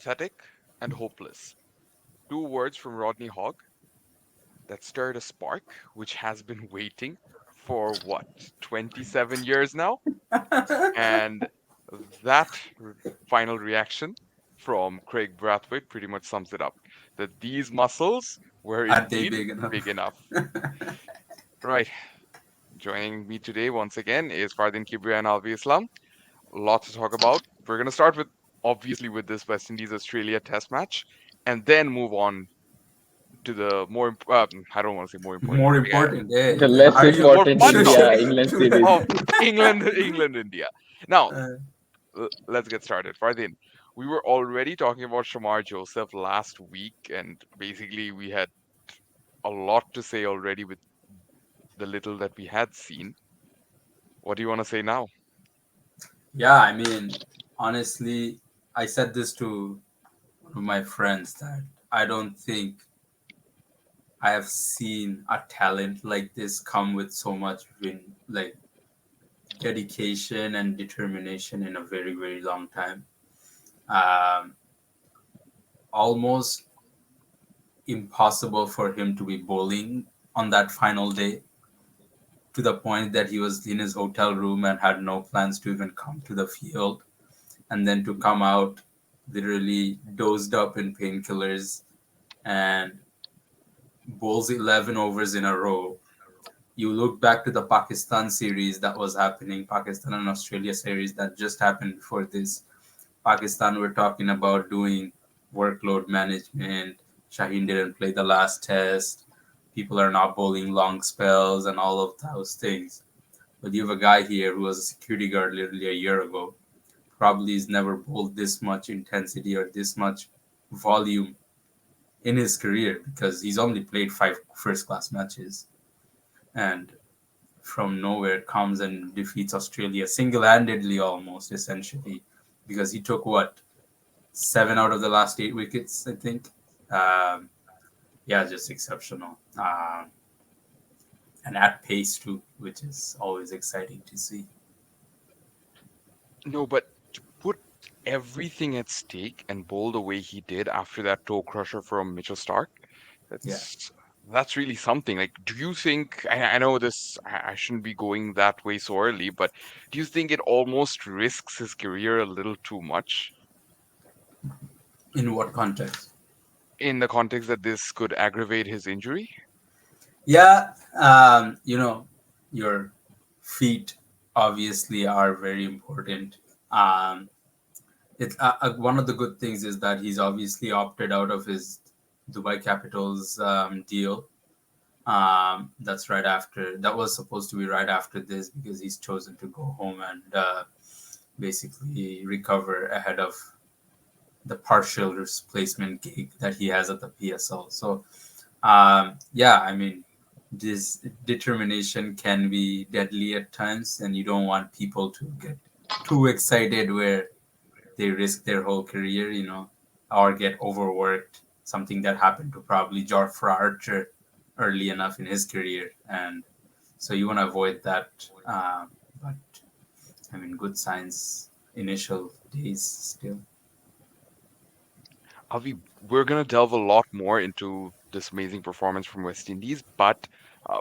pathetic, and hopeless. Two words from Rodney Hogg that stirred a spark which has been waiting for what, 27 years now? And that final reaction from Craig Brathwaite pretty much sums it up that these muscles were Are they indeed big big enough? enough. Right. Joining me today once again is Fardin Kibria and Alvi Islam. Lots to talk about. We're going to start with obviously with this West Indies Australia test match and then move on to the I don't want to say more important More topic. important, eh? The less Are The you more important fun India topic England series. of England, India. Now, uh, let's get started. Fardin, we were already talking about Shamar Joseph last week, and basically we had a lot to say already with the little that we had seen. What do you want to say now? yeah, I mean, honestly, I said this to one of my friends that I don't think I have seen a talent like this come with so much like dedication and determination in a very, very long time. Um, Almost impossible for him to be bowling on that final day, to the point that he was in his hotel room and had no plans to even come to the field, and then to come out literally dozed up in painkillers and bowls 11 overs in a row. You look back to the Pakistan series that was happening, Pakistan and Australia series that just happened before this. Pakistan were talking about doing workload management. Shaheen didn't play the last test. People are not bowling long spells and all of those things. But you have a guy here who was a security guard literally a year ago. Probably has never bowled this much intensity or this much volume in his career, because he's only played 5 first class matches. And from nowhere comes and defeats Australia single handedly, almost essentially, because he took what, 7 out of the last 8 wickets, I think. Um, yeah, just exceptional. And at pace too, which is always exciting to see. No, but to put everything at stake and bowl the way he did after that toe crusher from Mitchell Stark, Yeah. that's that's really something. Like, do you think? I know this. I shouldn't be going that way so early, but do you think it almost risks his career a little too much In what context? in the context that this could aggravate his injury? Yeah, your feet obviously are very important. Um, one of the good things is that he's obviously opted out of his Dubai Capitals deal. That's right after that was supposed to be right after this, because he's chosen to go home and basically recover ahead of the partial replacement gig that he has at the PSL. So yeah, I mean, this determination can be deadly at times, and you don't want people to get too excited where they risk their whole career, or get overworked. Something that happened to probably Jofra Archer early enough in his career, and so you want to avoid that. But I mean, good signs initial days still. Avi, we're gonna delve a lot more into this amazing performance from West Indies, but uh,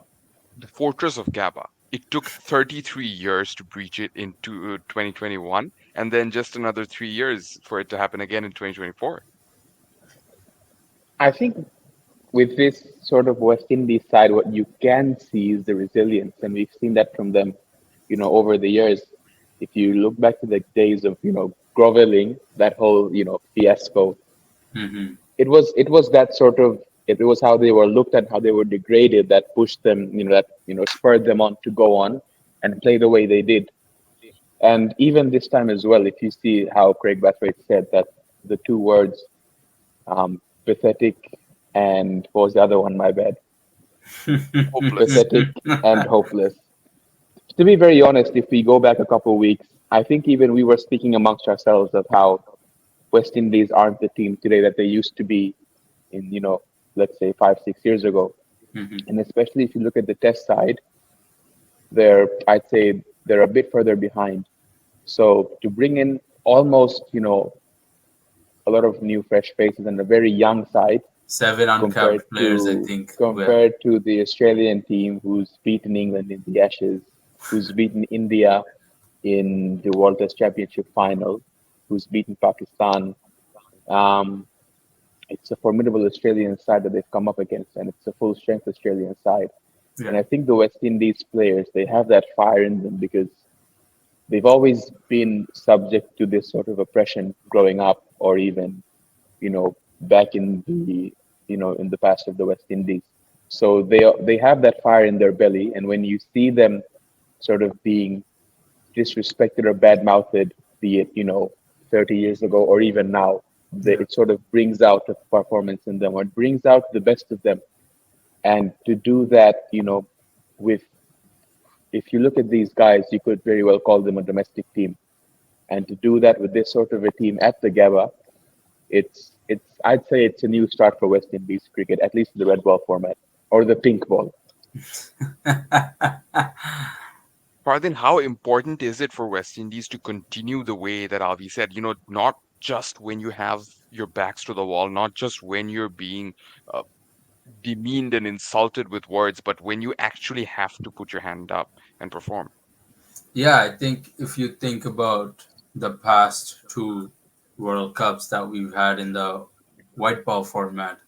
the Fortress of Gabba. It took 33 years to breach it into 2021, and then just another 3 years for it to happen again in 2024. I think with this sort of West Indies side, what you can see is the resilience, and we've seen that from them, over the years. If you look back to the days of, groveling, that whole, fiasco, Mm-hmm. it was that sort of it was how they were looked at, how they were degraded, that pushed them, that spurred them on to go on and play the way they did. And even this time as well, if you see how Craig Brathwaite said that the two words, pathetic and what was the other one? My bad. Hopeless. Pathetic and hopeless. To be very honest, if we go back a couple of weeks, I think even we were speaking amongst ourselves of how West Indies aren't the team today that they used to be in, let's say 5, 6 years ago. Mm-hmm. And especially if you look at the test side, I'd say they're a bit further behind. So to bring in almost, a lot of new fresh faces and a very young side Seven compared uncapped players, I to think. Well, compared to the Australian team who's beaten England in the Ashes, who's beaten India in the World Test Championship final, who's beaten Pakistan. Um, it's a formidable Australian side that they've come up against, and it's a full strength Australian side. yeah, And I think the West Indies players, they have that fire in them because they've always been subject to this sort of oppression growing up, or even, back in the, in the past of the West Indies. So they have that fire in their belly, and when you see them sort of being disrespected or bad-mouthed, be it 30 years ago or even now, yeah, it sort of brings out the performance in them, or it brings out the best of them. And to do that, with if you look at these guys, you could very well call them a domestic team. And to do that with this sort of a team at the Gabba, it's I'd say it's a new start for West Indies cricket, at least in the red ball format or the pink ball. Fardin, how important is it for West Indies to continue the way that Avi said, not just when you have your backs to the wall, not just when you're being uh, demeaned and insulted with words, but when you actually have to put your hand up and perform? yeah. I think if you think about the past two World Cups that we've had in the white ball format,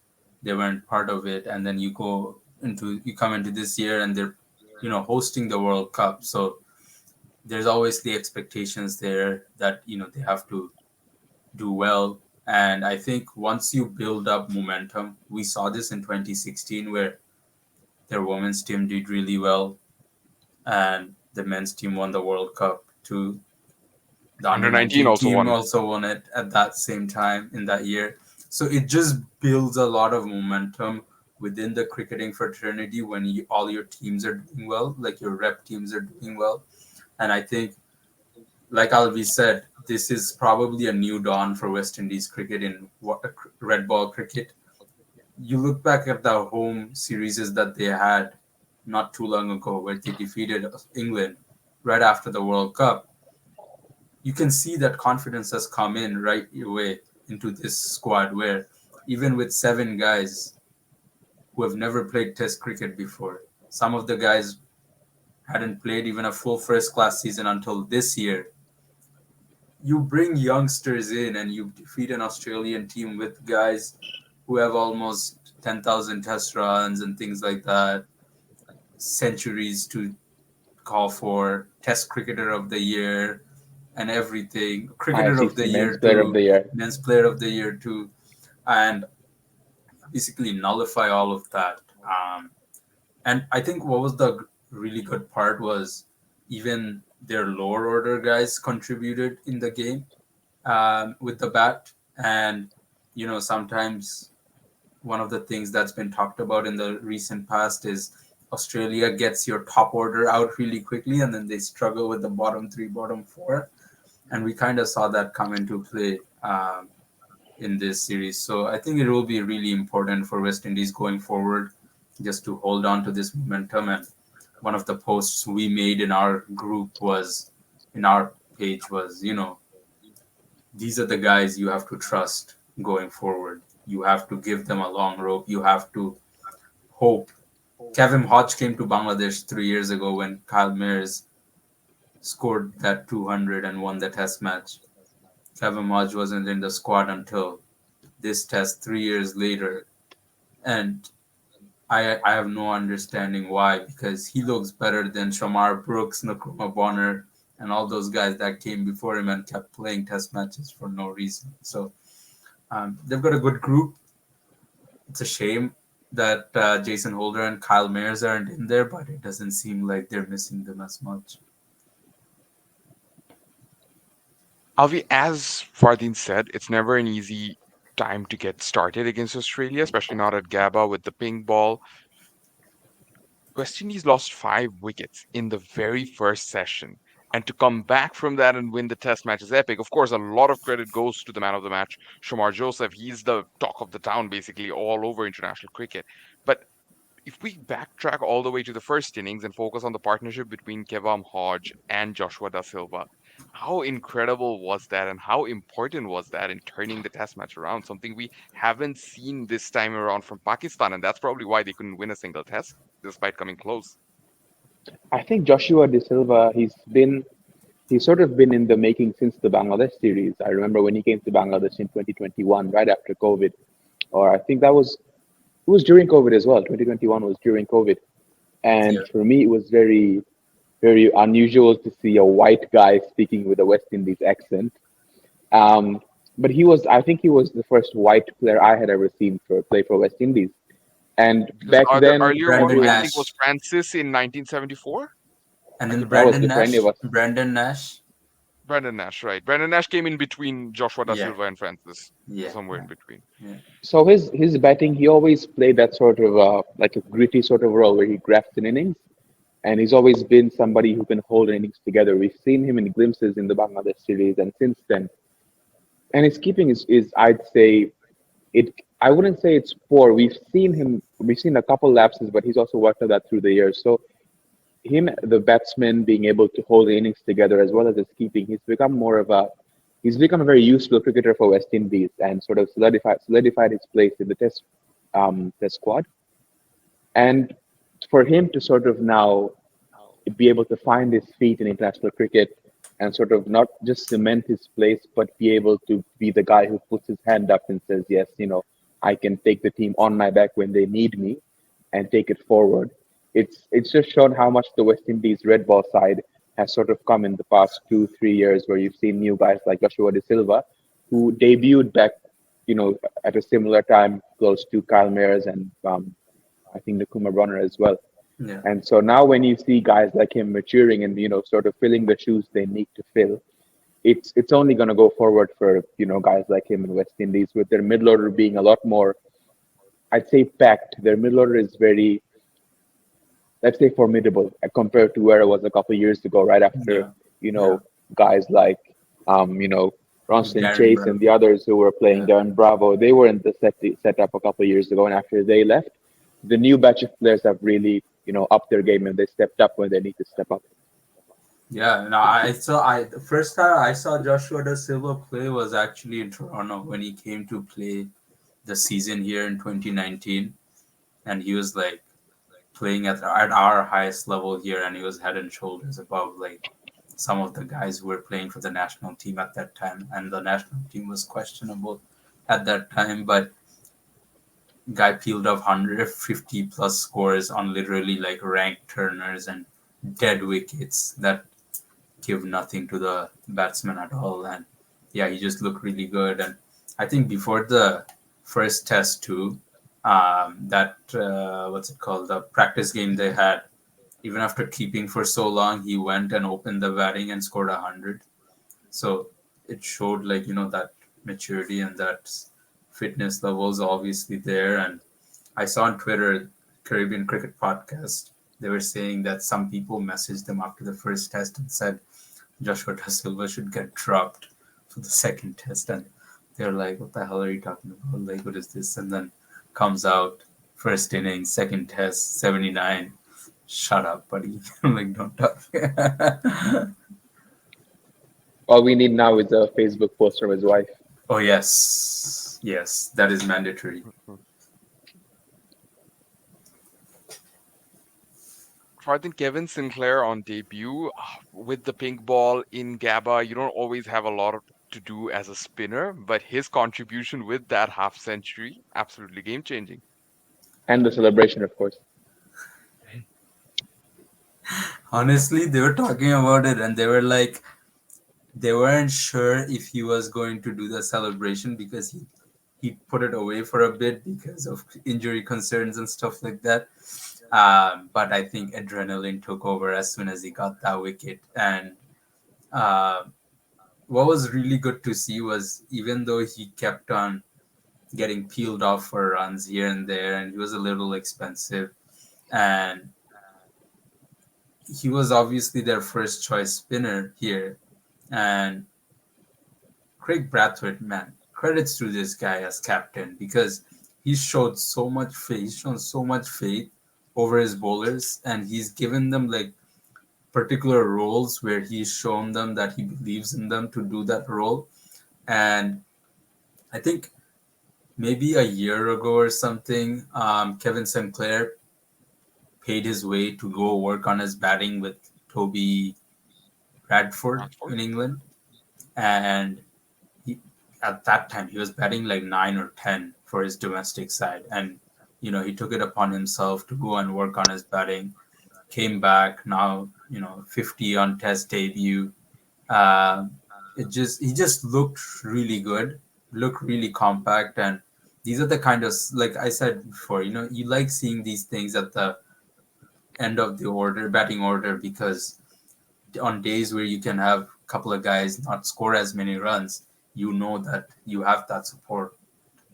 they weren't part of it, and then you come into this year and they're hosting the World Cup. So there's always the expectations there that they have to do well. And I think once you build up momentum, we saw this in 2016 where their women's team did really well and the men's team won the World Cup too. The under Under 19 19 also team won. also won it at that same time in that year. So it just builds a lot of momentum within the cricketing fraternity when all your teams are doing well, like your rep teams are doing well. And I think, like Alvi said, this is probably a new dawn for West Indies cricket in red ball cricket. You look back at the home series that they had not too long ago, where they defeated England right after the World Cup. You can see that confidence has come in right away into this squad, where even with seven guys who have never played Test cricket before, some of the guys hadn't played even a full first class season until this year. You bring youngsters in and you defeat an Australian team with guys who have almost 10,000 test runs and things like that, centuries to call for, test cricketer of the year and everything, cricketer of the ICC year Men's Player of too, the Year. men's player of the year too, and basically nullify all of that. And I think what was the really good part was even their lower order guys contributed in the game with the bat. And, sometimes one of the things that's been talked about in the recent past is Australia gets your top order out really quickly and then they struggle with the bottom three, bottom four. And we kind of saw that come into play in this series. So I think it will be really important for West Indies going forward just to hold on to this momentum. And one of the posts we made in our group was, in our page was, these are the guys you have to trust going forward. You have to give them a long rope. You have to hope. Kevin Hodge came to Bangladesh 3 years ago when Kyle Mayers scored that 200 and won the test match. Kevin Hodge wasn't in the squad until this test 3 years later. And I have no understanding why, because he looks better than Shamar Brooks, Nkrumah Bonner, and all those guys that came before him and kept playing test matches for no reason. So they've got a good group. It's a shame that Jason Holder and Kyle Mayers aren't in there, but it doesn't seem like they're missing them as much. Avi, as Fardeen said, it's never an easy time to get started against Australia, especially not at Gabba with the pink ball. West Indies lost 5 wickets in the very first session. And to come back from that and win the test match is epic. Of course, a lot of credit goes to the man of the match, Shamar Joseph. He's the talk of the town, basically, all over international cricket. But if we backtrack all the way to the first innings and focus on the partnership between Kevam Hodge and Joshua Da Silva, How incredible was that, and how important was that in turning the test match around? Something we haven't seen this time around from Pakistan, and that's probably why they couldn't win a single test despite coming close. I think Joshua De Silva, he's sort of been in the making since the Bangladesh series. I remember when he came to Bangladesh in 2021, right after COVID, or I think that was it was during COVID as well. 2021 was during COVID, Yeah. and for me, it was very unusual to see a white guy speaking with a West Indies accent. Um, but I think he was the first white player I had ever seen play for West Indies. And Because back the then, earlier one, Brandon it I was think, was Nash. Francis in 1974. And I then could be that was wrong. Brandon before any of Nash. us. Brandon Nash. Brandon Nash, right? Brandon Nash came in between Joshua Da Yeah. Silva and Francis, so Yeah. somewhere in Yeah. between. Yeah. So his batting, he always played that sort of like a gritty sort of role where he grafts an innings, and he's always been somebody who can hold innings together. We've seen him in glimpses in the Bangladesh series, and since then, and his keeping is I'd say it. I wouldn't say it's poor. We've seen a couple lapses, but he's also worked on that through the years. So him, the batsman, being able to hold the innings together as well as his keeping, he's become a very useful cricketer for West Indies and sort of solidified his place in the test squad. And for him to sort of now be able to find his feet in international cricket and sort of not just cement his place, but be able to be the guy who puts his hand up and says, yes, I can take the team on my back when they need me and take it forward. It's just shown how much the West Indies red ball side has sort of come in the past 2 3 years, where you've seen new guys like Joshua De Silva, who debuted back, at a similar time, close to Kyle Mayers and I think the Kumar Brunner as well. Yeah. And so now when you see guys like him maturing and sort of filling the shoes they need to fill, it's only going to go forward for guys like him in West Indies with their middle order being a lot more, I'd say, packed. Their middle order is very, let's say, formidable compared to where it was a couple of years ago, right after Yeah. you Yeah. know guys like Ronston Darren Chase and Brown. the others who were playing Yeah. there in Bravo. They were in the setup a couple of years ago, and after they left, the new batch of players have really upped their game and they stepped up when they need to step up. Yeah, no, I saw. I the first time I saw Joshua Da Silva play was actually in Toronto when he came to play the season here in 2019, and he was like playing at our highest level here, and he was head and shoulders above like some of the guys who were playing for the national team at that time, and the national team was questionable at that time, but guy peeled off 150 plus scores on literally like ranked turners and dead wickets that give nothing to the batsman at all. And yeah, he just looked really good. And I think before the first test too, that what's it called, the practice game they had, even after keeping for so long, he went and opened the batting and scored 100. So it showed like that maturity and that fitness levels obviously there. And I saw on Twitter, Caribbean Cricket Podcast, they were saying that some people messaged them after the first test and said Joshua Da Silva should get dropped for the second test. And they're like, what the hell are you talking about? Like, what is this? And then comes out first inning, second test, 79. Shut up, buddy. Like, don't talk. All we need now is a Facebook post from his wife. Oh, yes. Yes, that is mandatory. So I think Kevin Sinclair on debut with the pink ball in Gabba, you don't always have a lot to do as a spinner, but his contribution with that half century, absolutely game changing. And the celebration, of course. Honestly, they were talking about it and they were like, they weren't sure if he was going to do the celebration because he put it away for a bit because of injury concerns and stuff like that. But I think adrenaline took over as soon as he got that wicket. And uh, what was really good to see was even though he kept on getting peeled off for runs here and there, and he was a little expensive, and he was obviously their first choice spinner here. And Kraigg Brathwaite, man, credits to this guy as captain because he's showed so much faith. He's shown so much faith over his bowlers, and he's given them like particular roles where he's shown them that he believes in them to do that role. And I think maybe a year ago or something, Kevin Sinclair paid his way to go work on his batting with Toby Bradford Bradford. in England. And he, at that time, he was batting like 9 or 10 for his domestic side. And, he took it upon himself to go and work on his batting. Came back now, 50 on test debut. Uh, he just looked really good, looked really compact. And these are the kind of, like I said before, you like seeing these things at the end of the order, batting order, because on days where you can have a couple of guys not score as many runs, you know that you have that support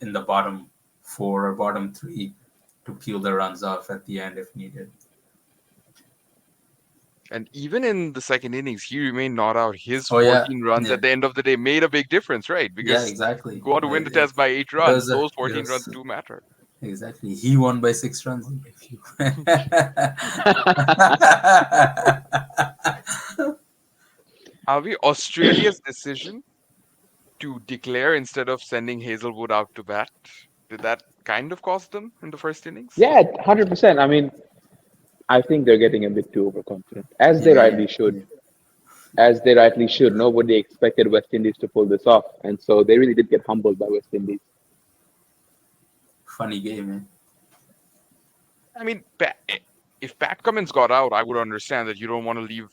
in the bottom four or bottom three to peel the runs off at the end if needed. And even in the second innings, he remained not out. His Oh yeah, 14 runs yeah, at the end of the day made a big difference, right? yeah, Because exactly. go on to win the test by 8 runs. Those It 14 runs was do matter. exactly. He won by 6 runs. If you Are we Australia's decision to declare instead of sending Hazelwood out to bat? Did that kind of cost them in the first innings? Yeah, 100%. I mean, I think they're getting a bit too overconfident, as they yeah, rightly should. As they rightly should. Nobody expected West Indies to pull this off, and so they really did get humbled by West Indies. funny game, man. I mean, if Pat Cummins got out, I would understand that you don't want to leave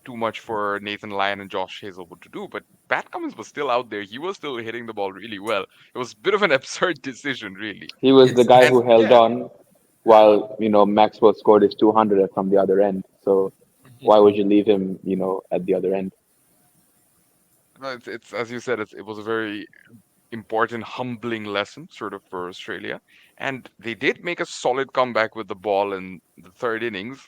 too much for Nathan Lyon and Josh Hazelwood to do. But Pat Cummins was still out there. He was still hitting the ball really well. It was a bit of an absurd decision, really. He was the It's guy And who held yeah, on while, Maxwell scored his 200 from the other end. So why would you leave him, at the other end? no, it's as you said, it was a very important, humbling lesson, sort of, for Australia. And they did make a solid comeback with the ball in the third innings,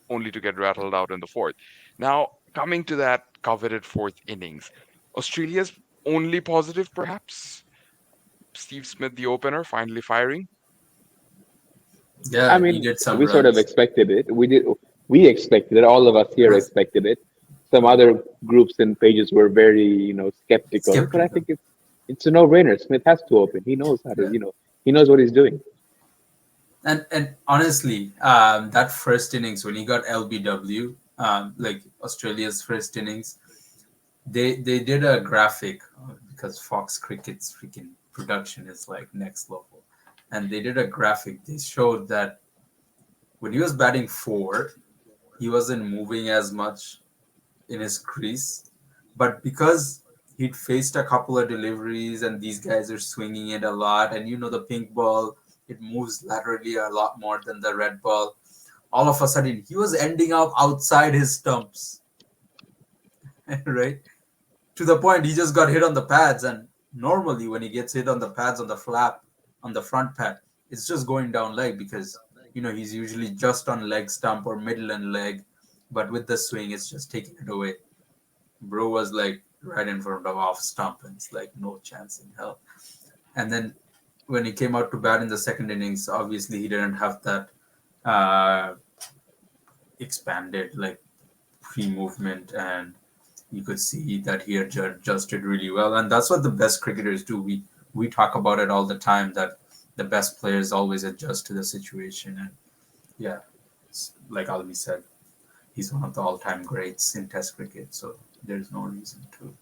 only to get rattled out in the fourth. Now, coming to that coveted fourth innings, Australia's only positive, perhaps, Steve Smith, the opener, finally firing. I yeah, mean, needed some we sort of runs. expected it. We expected it. All of us here Yes, expected it. Some other groups and pages were very, skeptical. But I skeptical. think it's a no-brainer. Smith has to open. He knows how to, Yeah. he knows what he's doing. And honestly, that first innings when he got LBW, like Australia's first innings, they did a graphic because Fox Cricket's freaking production is like next level, and they did a graphic. They showed that when he was batting four, he wasn't moving as much in his crease, but because he'd faced a couple of deliveries and these guys are swinging it a lot, and the pink ball, it moves laterally a lot more than the red ball. All of a sudden, he was ending up outside his stumps, right? To the point he just got hit on the pads. And normally, when he gets hit on the pads on the flap, on the front pad, it's just going down leg because he's usually just on leg stump or middle and leg. But with the swing, it's just taking it away. Bro was like right in front of off stump, and it's like no chance in hell. And then when he came out to bat in the second innings, obviously he didn't have that uh, expanded like pre-movement, and you could see that he had adjusted really well. And that's what the best cricketers do. We talk about it all the time that the best players always adjust to the situation. And yeah, like Alvi said, he's one of the all-time greats in Test cricket. So there's no reason to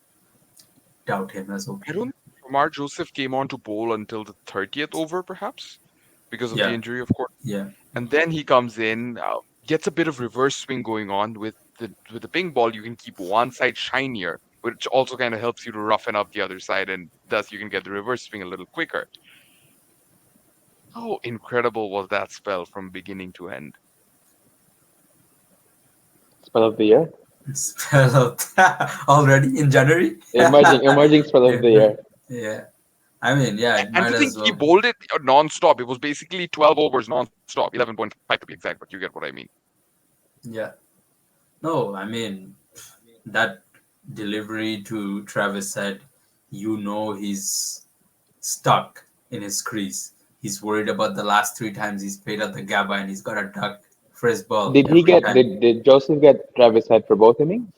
doubt him as I opener. don't think Omar Joseph came on to bowl until the 30th over, perhaps, because of the Yeah, injury, of course. yeah, And then he comes in, gets a bit of reverse swing going on with the ping ball. You can keep one side shinier, which also kind of helps you to roughen up the other side, and thus you can get the reverse swing a little quicker. How incredible was that spell from beginning to end? Spell of the year, spell of already in January. emerging spell of the Yeah, year. yeah. I mean, yeah, it And might to think as he well. bowled it non-stop. It was basically 12 overs non-stop, 11.5 to be exact, but you get what I mean. Yeah. No, I mean that delivery to Travis said, he's stuck in his crease. He's worried about the last three times he's played at the Gabba and he's got a duck first ball Did he every get time. did Joseph get Travis head for both innings?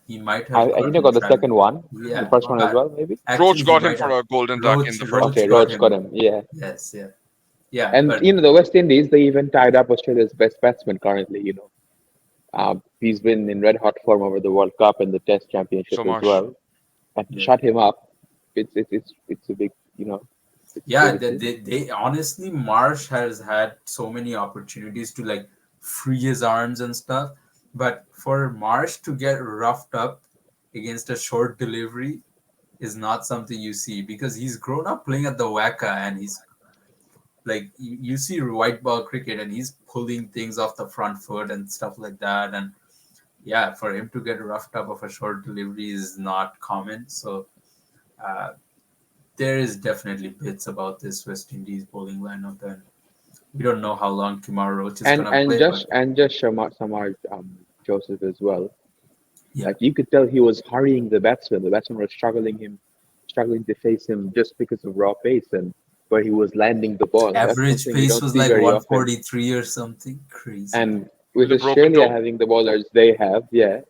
He might have I think they gotten got the Travis. second one, the Yeah, first one as but well, maybe. actually Roach he got him might for have. a golden duck in Roach the first Roach Okay, innings. got Roach got him. him. Yeah. Yes, yeah, yeah. And But the West Indies, they even tied up Australia's best batsman currently. He's been in red hot form over the World Cup and the Test Championship So as much. well. And to yeah, shut him up, it's a big, it's yeah. good. They honestly, Marsh has had so many opportunities to like free his arms and stuff, but for Marsh to get roughed up against a short delivery is not something you see because he's grown up playing at the Waka and he's like you see white ball cricket and he's pulling things off the front foot and stuff like that. And yeah, for him to get roughed up of a short delivery is not common. So uh, there is definitely bits about this West Indies bowling lineup, and we don't know how long Kumar Roach is And gonna and play, but just and just Shamar Joseph as well. yeah, Like you could tell he was hurrying the batsman. The batsman was struggling to face him just because of raw pace and where he was landing the ball. That's average something you pace don't was see like very often. 143 or something crazy. And With with a broken Australia toe. having the bowlers they have, yeah,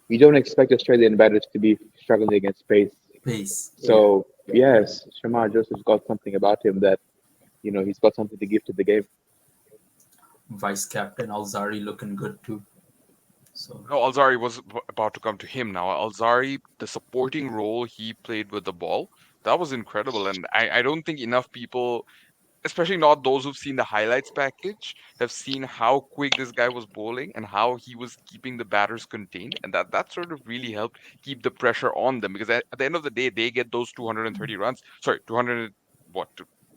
we don't expect Australian batters to be struggling against pace. Pace, yeah, So yes, Shamar Joseph's got something about him that he's got something to give to the game. vice captain Alzari looking good too. So No, Alzari was about to come to him now. Alzari, the supporting role he played with the ball, that was incredible. And I don't think enough people, especially not those who've seen the highlights package, have seen how quick this guy was bowling and how he was keeping the batters contained. And that sort of really helped keep the pressure on them because at the end of the day, they get those 230 runs. Sorry, 200, what,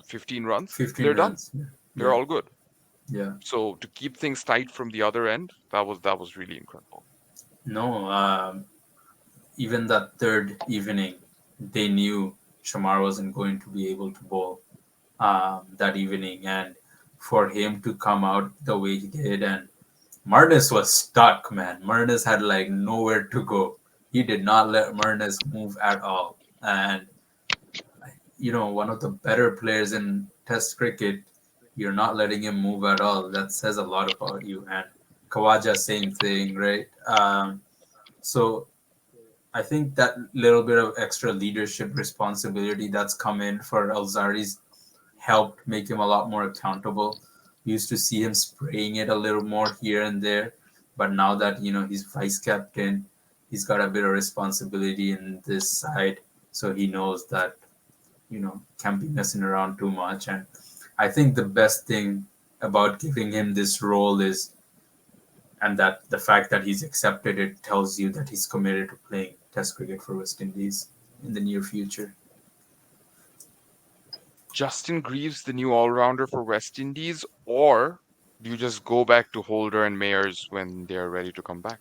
15 runs? 15 They're done. runs, yeah, They're yeah, all good. yeah. So to keep things tight from the other end, that was really incredible. No, even that third evening, they knew Shamar wasn't going to be able to bowl that evening, and for him to come out the way he did, and Marnus was stuck, man. Marnus had like nowhere to go. He did not let Marnus move at all, and one of the better players in Test cricket, you're not letting him move at all. That says a lot about you. And Kawaja, same thing, right? So I think that little bit of extra leadership responsibility that's come in for Alzari's helped make him a lot more accountable. We used to see him spraying it a little more here and there, but now that he's vice captain, he's got a bit of responsibility in this side, so he knows that can't be messing around too much. And I think the best thing about giving him this role is, and that the fact that he's accepted it tells you that he's committed to playing Test cricket for West Indies in the near future. Justin Greaves, the new all-rounder for West Indies, or do you just go back to Holder and Mayers when they're ready to come back?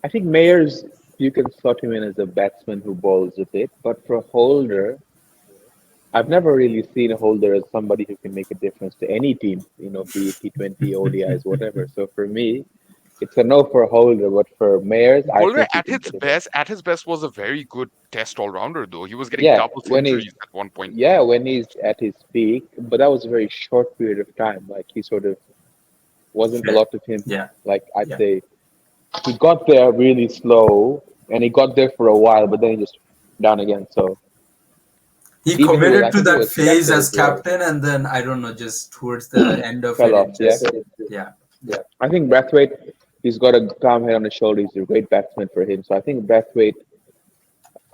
I think Mayers, you can slot him in as a batsman who bowls a bit, but for Holder, I've never really seen a Holder as somebody who can make a difference to any team, be it T20, ODIs, whatever. So for me, it's a no for Holder, but for Mayers, I Holder think he can deliver. at his best was a very good Test all-rounder though. He was getting Yeah, double when he's centuries at one point. when he's at his peak, but that was a very short period of time. Like he sort of wasn't a Fair. lot of him. Yeah. Like I'd Yeah. say he got there really slow, and he got there for a while, but then he just down again. So He even committed I to think it that was phase selected as as well. captain, and then I don't know, just towards the end of Fell it, off. it Yeah, just yeah, yeah. I think Brathwaite. He's got a calm head on his shoulder. He's a great batsman for him. So I think Brathwaite.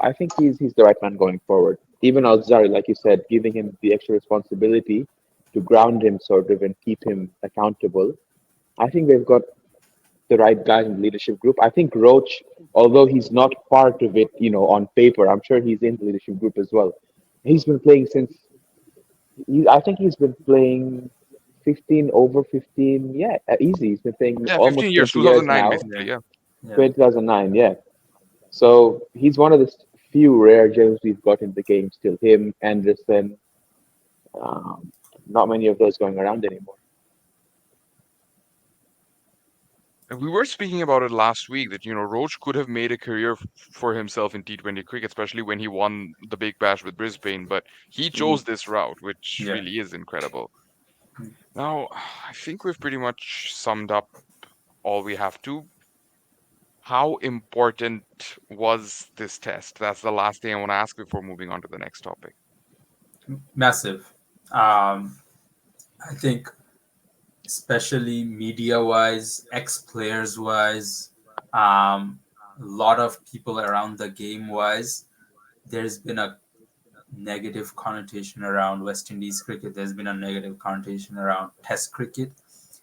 I think he's the right man going forward. Even Alzari, like you said, giving him the extra responsibility to ground him sort of and keep him accountable. I think they've got the right guys in the leadership group. I think Roach, although he's not part of it, on paper, I'm sure he's in the leadership group as well. He's been playing since I think he's been playing 15 over 15. Yeah, easy. He's been playing Yeah, 15 almost years, 20 years 2009 now. basically, yeah. 2009, yeah. So he's one of the few rare gems we've got in the game still. Him, Anderson, not many of those going around anymore. we were speaking about it last week that Roach could have made a career for himself in T20 cricket, especially when he won the Big Bash with Brisbane. But he Mhm. chose this route, which Yeah. really is incredible. Now, I think we've pretty much summed up all we have to. How important was this test? That's the last thing I want to ask before moving on to the next topic. Massive. I think, especially media wise, ex players wise, a lot of people around the game wise, there's been a negative connotation around West Indies cricket. There's been a negative connotation around Test cricket,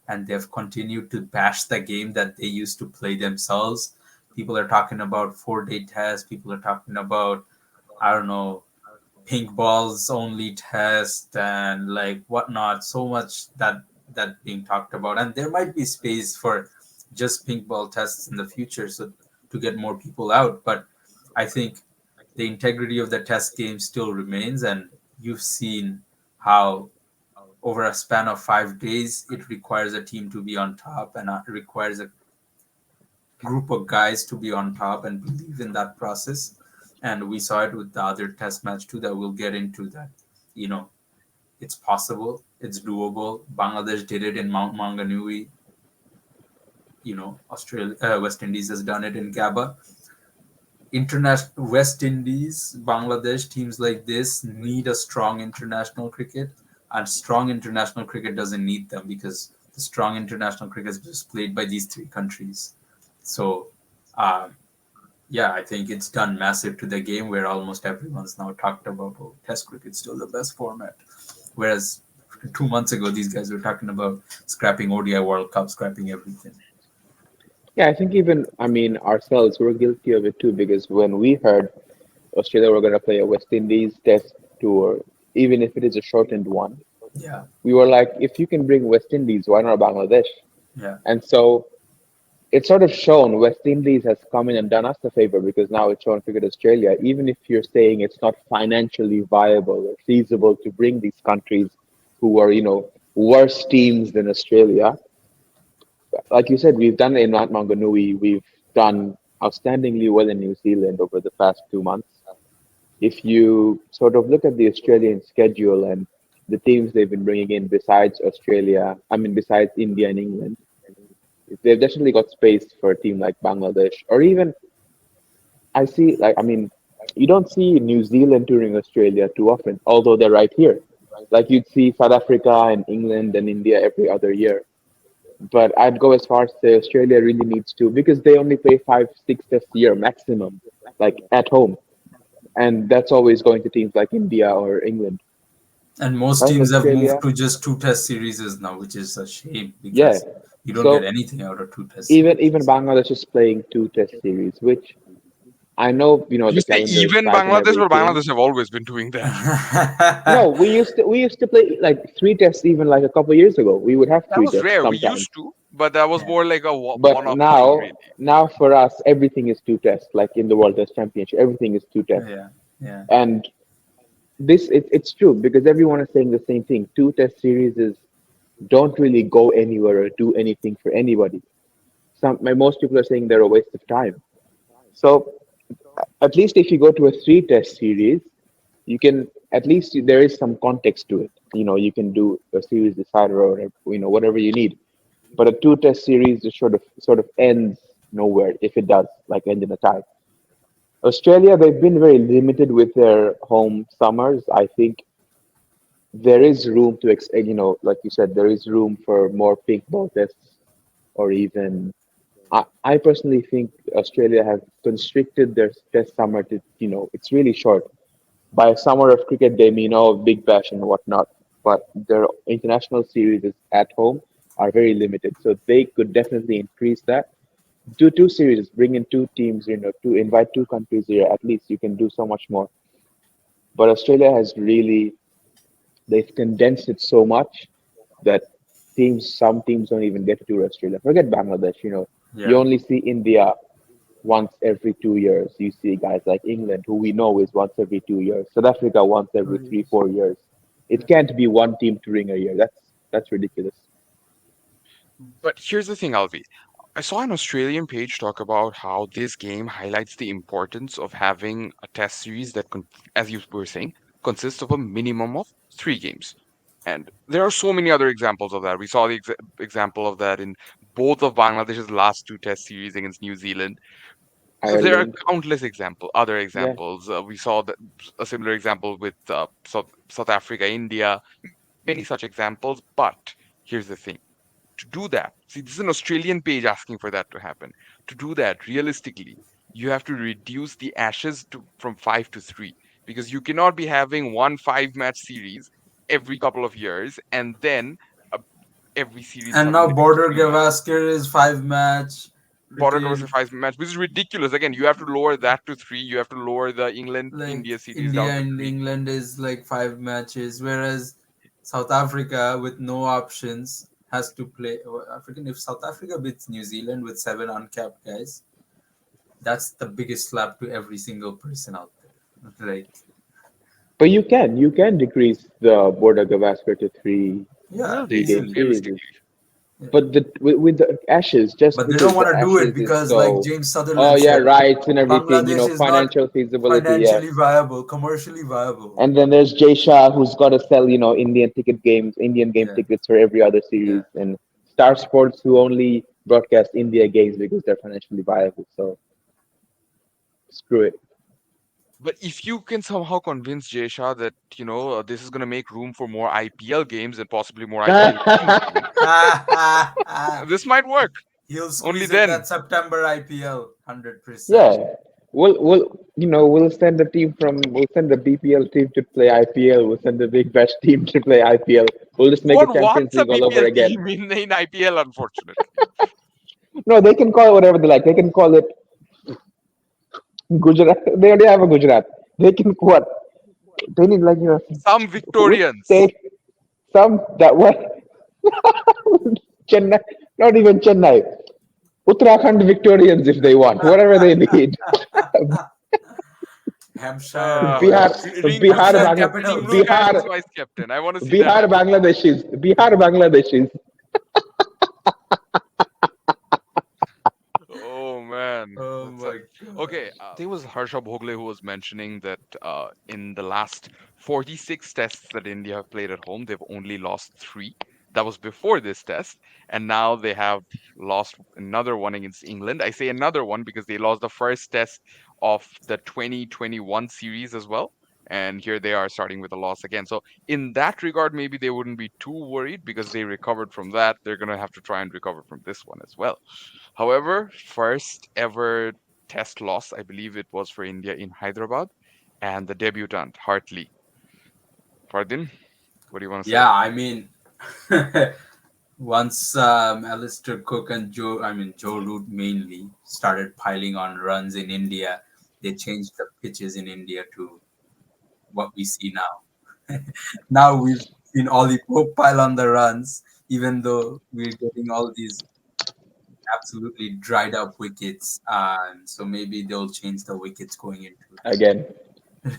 and they've continued to bash the game that they used to play themselves. People are talking about 4 day tests. People are talking about, I don't know, pink balls only test and like whatnot. So much that being talked about, and there might be space for just pink ball tests in the future, so to get more people out. But I think the integrity of the test game still remains, and you've seen how over a span of 5 days it requires a team to be on top, and it requires a group of guys to be on top and believe in that process. And we saw it with the other test match too, that we'll get into that. You know, it's possible, it's doable. Bangladesh did it in Mount Maunganui. Australia, West Indies has done it in Gabba. International West Indies, Bangladesh, teams like this need a strong international cricket, and strong international cricket doesn't need them because the strong international cricket is just played by these three countries. So, um, yeah, I think it's done massive to the game where almost everyone's now talked about, oh, Test cricket's still the best format. Whereas 2 months ago, these guys were talking about scrapping ODI World Cup, scrapping everything. Yeah, I think even, I mean, ourselves, we're guilty of it too, because when we heard Australia were going to play a West Indies test tour, even if it is a shortened one, Yeah, we were like, if you can bring West Indies, why not Bangladesh? yeah, And so it's sort of shown West Indies has come in and done us a favor, because now it's shown Cricket Australia, even if you're saying it's not financially viable or feasible to bring these countries who are, worse teams than Australia, like you said, we've done it in Mount Maunganui. We've done outstandingly well in New Zealand over the past 2 months. If you sort of look at the Australian schedule and the teams they've been bringing in besides Australia, I mean, besides India and England, they've definitely got space for a team like Bangladesh. Or even, I see, like, I mean, you don't see New Zealand touring Australia too often, although they're right here. Like you'd see South Africa and England and India every other year. But I'd go as far as say Australia really needs to, because they only play 5, 6 tests a year maximum, like at home, and that's always going to teams like India or England. and most Whereas teams have moved Australia, to just two test series now, which is a shame yeah. because you don't get So anything out of two test even series. Bangladesh is playing 2 test series, which I know You the say calendar is even tight and Bangladesh, but everything. Bangladesh have always been doing that. No, we used to play like 3 tests even like a couple of years ago. We would have That three was tests rare. We sometimes. used to, but that was Yeah, more like a But one-off thing, now, really. now for us, everything is 2 tests. Like in the World Test Championship, everything is 2 tests. yeah, yeah. And it's true because everyone is saying the same thing. 2 test series is don't really go anywhere or do anything for anybody. Most people are saying they're a waste of time. So at least if you go to a 3 test series, you can at least there is some context to it. You can do a series decider or whatever, whatever you need. But a 2 test series just sort of ends nowhere if it does, like end in a tie. Australia, they've been very limited with their home summers. I think there is room to, like you said, there is room for more pink ball tests, or even. I personally think Australia have constricted their test summer to, it's really short. By summer of cricket, they mean Big Bash and whatnot, but their international series at home are very limited. So they could definitely increase that. Do 2 series, bring in 2 teams, to invite 2 countries here. At least you can do so much more. But Australia has really they've condensed it so much that some teams don't even get to tour Australia. Forget Bangladesh. You Yeah. only see India once every 2 years. You see guys like England, who we know is once every 2 years. South Africa once every Oh, three, yes. 4 years. It can't be one team touring a year. That's ridiculous. But here's the thing, Alvi. I saw an Australian page talk about how this game highlights the importance of having a test series that, as you were saying, consists of a minimum of 3 games. And there are so many other examples of that. We saw the example of that in both of Bangladesh's last 2 test series against New Zealand. There are Ireland. countless other Yeah. examples. We saw a similar example with South Africa, India, many such examples. But here's the thing: to do that, see, this is an Australian page asking for that to happen. To do that, realistically, you have to reduce the ashes from 5 to 3, because you cannot be having one 5 match series every couple of years and then uh, every series And now suddenly becomes Border 3 match. Gavaskar is 5 match. Border Cricket, Gavaskar 5 match, which is ridiculous. Again, you have to lower that to 3. You have to lower the England like India series India down to and 3. England is like 5 matches, whereas South Africa with no options has to play. African if South Africa beats New Zealand with 7 uncapped guys, that's the biggest slap to every single person out there. Like, But you can decrease the Border Gavaskar to three yeah, Will they three game easily. series. realistically? Yeah. But with the Ashes, just But they don't because the want to do it Ashes is because, like so, James oh Sutherland yeah, said, rights and everything, Bangladesh is not financial feasibility, yeah. financially viable, commercially viable. And then there's Jay Shah, who's got to sell, Indian game Yeah, tickets for every other yeah. series, and Star Sports, who only broadcast India games because they're financially viable. So screw it. But if you can somehow convince Jay Shah that, this is going to make room for more IPL games and possibly more IPL teams coming, this might work. He'll Only squeeze in then. that September IPL, 100%. Yeah, we'll send the BPL team to play IPL. We'll send the Big Bash team to play IPL. We'll just No make it one Champions wants a League all over BPL again. team in IPL, unfortunately. No, they can call it whatever they like. They can call it Gujarat. They already have a Gujarat. They can what? They need Some which Victorians. state? Some that what? Chennai, not even Chennai. Uttarakhand Victorians if they want, whatever they need. Hampshire, Bihar, Bihar, Hampshire Ringu capital. Khan Bihar, as vice captain. I want to see that Bihar happen. Bangladeshis, Bihar Bangladeshis. Oh man, Oh that's a my okay. gosh. I think it was Harsha Bhogle who was mentioning that in the last 46 tests that India have played at home, they've only lost 3. That was before this test, and now they have lost another one against England. I say another one because they lost the first test of the 2021 series as well, and here they are starting with a loss again. So in that regard, maybe they wouldn't be too worried because they recovered from that. They're gonna have to try and recover from this one as well. However, first ever test loss, I believe it was for India in Hyderabad, and the debutant, Hartley. Fardin, what do you want to say? Yeah, I mean, once Alistair Cook and Joe Root mainly started piling on runs in India, they changed the pitches in India to what we see now. Now we've seen Ollie Pope pile on the runs, even though we're getting all these absolutely dried up wickets. So maybe they'll change the wickets going into Again.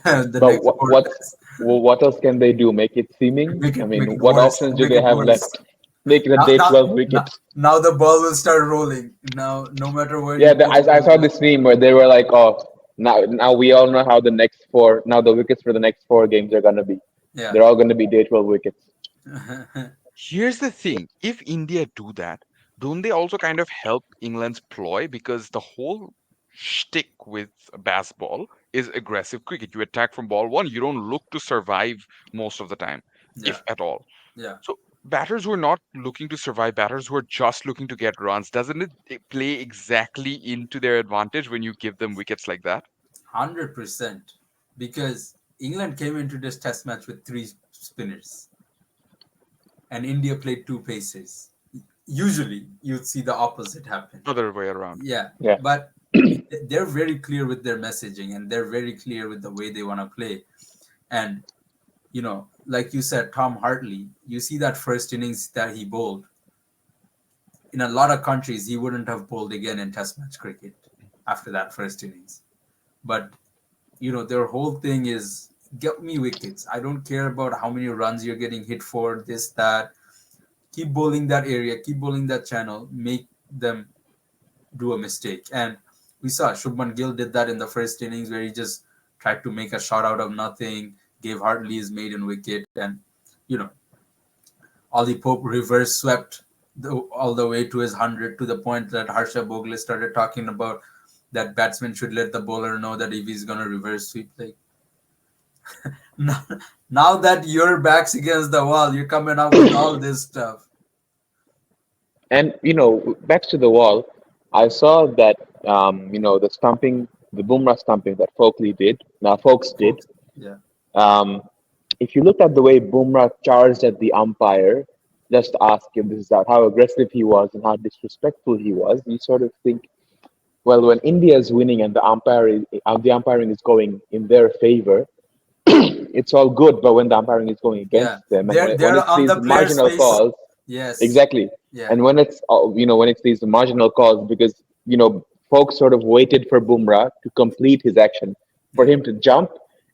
the But next four tests. what else can they do? Make it seeming? I mean, Make it what worse, options do make they it have worse. left? Make it a day 12 wicket. Now the ball will start rolling. Now, no matter where Yeah, you put it I in saw this meme where they were like, oh, now we all know how the next four, now the wickets for the next 4 games are gonna be. yeah. They're all gonna be day 12 wickets. Here's the thing: if India do that, don't they also kind of help England's ploy? Because the whole shtick with Bazball is aggressive cricket. You attack from ball one. You don't look to survive most of the time, yeah. if at all. Yeah. So batters who are not looking to survive, batters who are just looking to get runs, doesn't it play exactly into their advantage when you give them wickets like that? 100%. Because England came into this test match with 3 spinners and India played 2 pacers. Usually you'd see the opposite happen. Other way around. Yeah. Yeah. But they're very clear with their messaging and they're very clear with the way they want to play. And, like you said, Tom Hartley, you see that first innings that he bowled. In a lot of countries, he wouldn't have bowled again in test match cricket after that first innings. But their whole thing is get me wickets. I don't care about how many runs you're getting hit for, this, that. Keep bowling that area, keep bowling that channel, make them do a mistake. And we saw Shubman Gill did that in the first innings where he just tried to make a shot out of nothing, gave Hartley his maiden wicket, and you know, Ollie Pope reverse swept all the way to his 100 to the point that Harsha Bhogle started talking about that batsman should let the bowler know that if he's going to reverse sweep. Like, now, now that your back's against the wall, you're coming up with all this stuff. And back to the wall, I saw that the stumping, the Bumrah stumping that Folks did. Folks, yeah. Um, if you looked at the way Bumrah charged at the umpire, just ask him this is how aggressive he was and how disrespectful he was. You sort of think, well, when India is winning and the umpiring is going in their favor, it's all good. But when the umpiring is going Yeah. against them, and when They're it's on these the player's marginal face. calls, Yes. exactly. Yeah. And when it's these marginal calls, because folks sort of waited for Bumrah to complete his action for him to jump,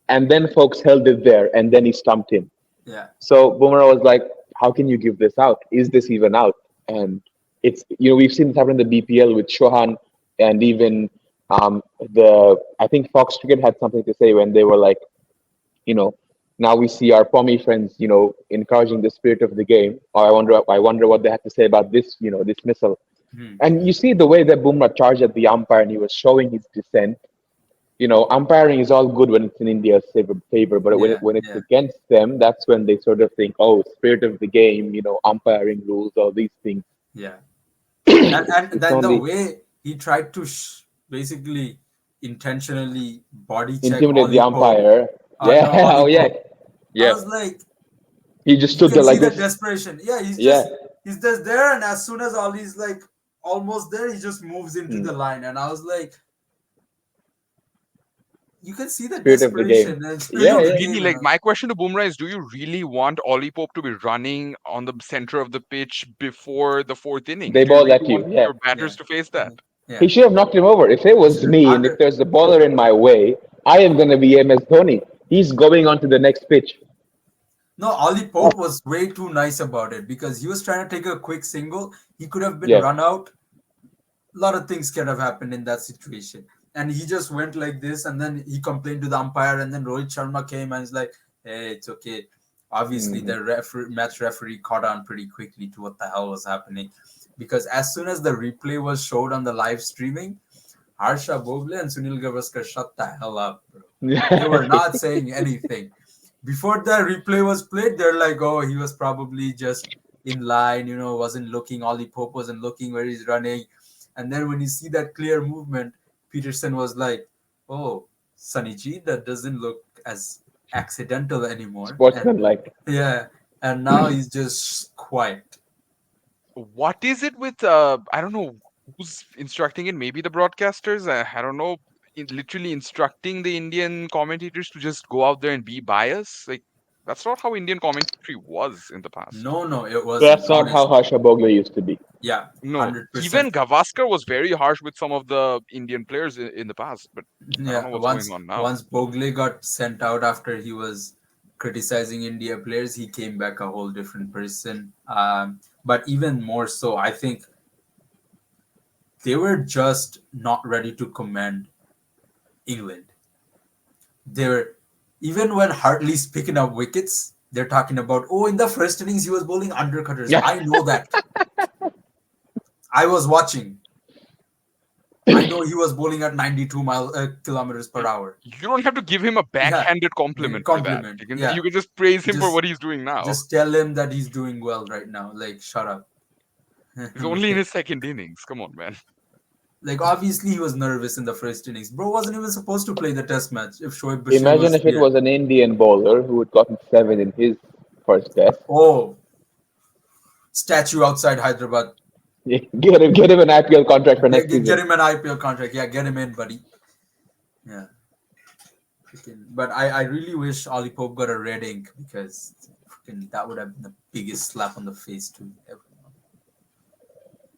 and then folks held it there, and then he stumped him. Yeah. So Bumrah was like, "How can you give this out? Is this even out?" And it's we've seen this happen in the BPL with Shohan, and even I think Fox Cricket had something to say when they were like, you know, now we see our Pommy friends, encouraging the spirit of the game. Or I wonder what they had to say about this, dismissal. Hmm. And you see the way that Bumrah charged at the umpire and he was showing his dissent. Umpiring is all good when it's in India's favor, but when Yeah. when it's Yeah. against them, that's when they sort of think, oh, spirit of the game, umpiring rules, all these things. Yeah. And It's then the only way he tried to basically intentionally body check intimidate the Ollie Pope. umpire. No, Yeah, oh Ollie yeah, Pope. I yeah. was like, He just you stood can there see like the this. desperation. Yeah, Yeah. he's just there, and as soon as Ollie's like almost there, he just moves into Hmm. the line, and I was like, you can see the Spirit of the game. desperation and Do spirit Yeah, you of the yeah. really game, and like my question to Bumrah is do you really want Ollie Pope to be running on the center of the pitch before the fourth innings? They Do you ball really at you. want Yeah. your yeah, batters to face that? yeah, He should have knocked him over. If it was me and if hundred. there's a bowler in my way, I am going to be MS Dhoni. He's going on to the next pitch. No, Ollie Pope was way too nice about it because he was trying to take a quick single. He could have been Yeah. run out. A lot of things could have happened in that situation. And he just went like this, and then he complained to the umpire, and then Rohit Sharma came and he's like, "Hey, it's okay." Obviously, Hmm. the match referee caught on pretty quickly to what the hell was happening, because as soon as the replay was showed on the live streaming, Harsha Bhogle and Sunil Gavaskar shut the hell up, bro. They were not saying anything. Before the replay was played, they're like, "Oh, he was probably just in line, wasn't looking. Ollie Pope wasn't looking where he's running." And then when you see that clear movement, Pietersen was like, "Oh, Sunny G, that doesn't look as accidental anymore." And Sportsman-like. yeah, and now he's just quiet. What is it with I don't know who's instructing it, maybe the broadcasters, I don't know, literally instructing the Indian commentators to just go out there and be biased. Like that's not how Indian commentary was in the past. No, no, it wasn't, That's not how honestly. Harsha Bhogle used to be. Yeah, No, even 100%. Gavaskar was very harsh with some of the Indian players in the past, but I don't Yeah, know what's going once on now. once Bogle got sent out after he was criticizing India players, he came back a whole different person. But even more so, I think they were just not ready to commend England. They were even when Hartley's picking up wickets, they're talking about, oh, in the first innings he was bowling undercutters. Yeah. I know that. I was watching. I know he was bowling at 92 kilometers per hour. You don't have to give him a Yeah, backhanded compliment for that. compliment. You Yeah, can just praise him for just what he's doing now. just tell him that he's doing well right now. Like, shut up. He's only in his second innings. Come on, man. Like, obviously he was nervous in the first innings. Bro wasn't even supposed to play the test match if Shoaib Bashir Imagine was if it cleared. was an Indian bowler who had gotten 7 in his first test. Oh, statue outside Hyderabad. Get him an IPL contract for next Get season. him an IPL contract. Yeah, get him in, buddy. Yeah. But I really wish Ollie Pope got a red ink because that would have been the biggest slap on the face to everyone.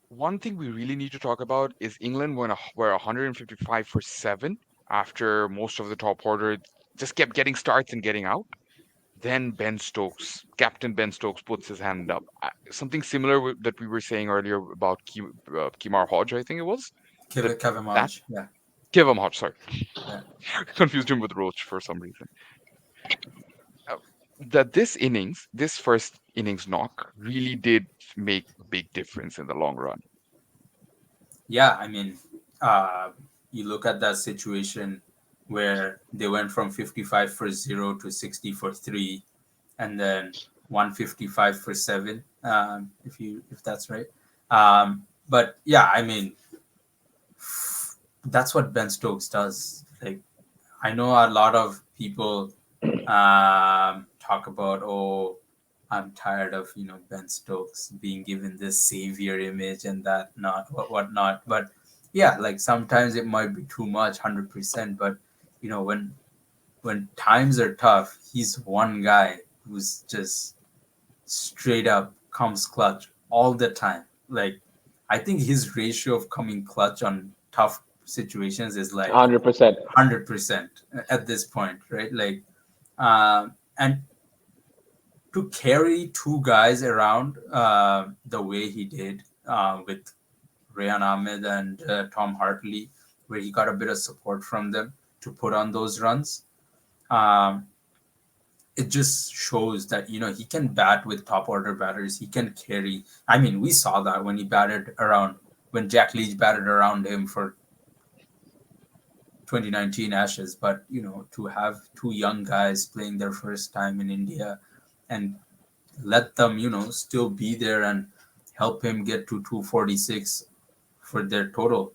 One thing we really need to talk about is England were 155 for 7 after most of the top order just kept getting starts and getting out. Then Captain Ben Stokes, puts his hand up. Something similar that we were saying earlier about Kimar Hodge, I think it was. That Kevin that Marsh. Yeah, Give him hot, sorry. yeah, Confused him with Roach for some reason. Uh, that this innings, this first innings knock, really did make a big difference in the long run. yeah. I mean, uh, you look at that situation where they went from 55 for zero to 60 for three, and then 155 for seven. If that's right. But yeah, I mean, that's what Ben Stokes does. Like, I know a lot of people talk about, oh, I'm tired of Ben Stokes being given this savior image and that not whatnot. But yeah, like sometimes it might be too much, 100%. But when times are tough, he's one guy who's just straight up comes clutch all the time. Like I think his ratio of coming clutch on tough situations is like 100%. 100% at this point, right? Like, and to carry two guys around the way he did with Rayan Ahmed and Tom Hartley, where he got a bit of support from them to put on those runs. Um, it just shows that he can bat with top order batters. He can carry. I mean, we saw that when he batted around when Jack Leach batted around him for 2019 Ashes. But to have two young guys playing their first time in India and let them still be there and help him get to 246 for their total,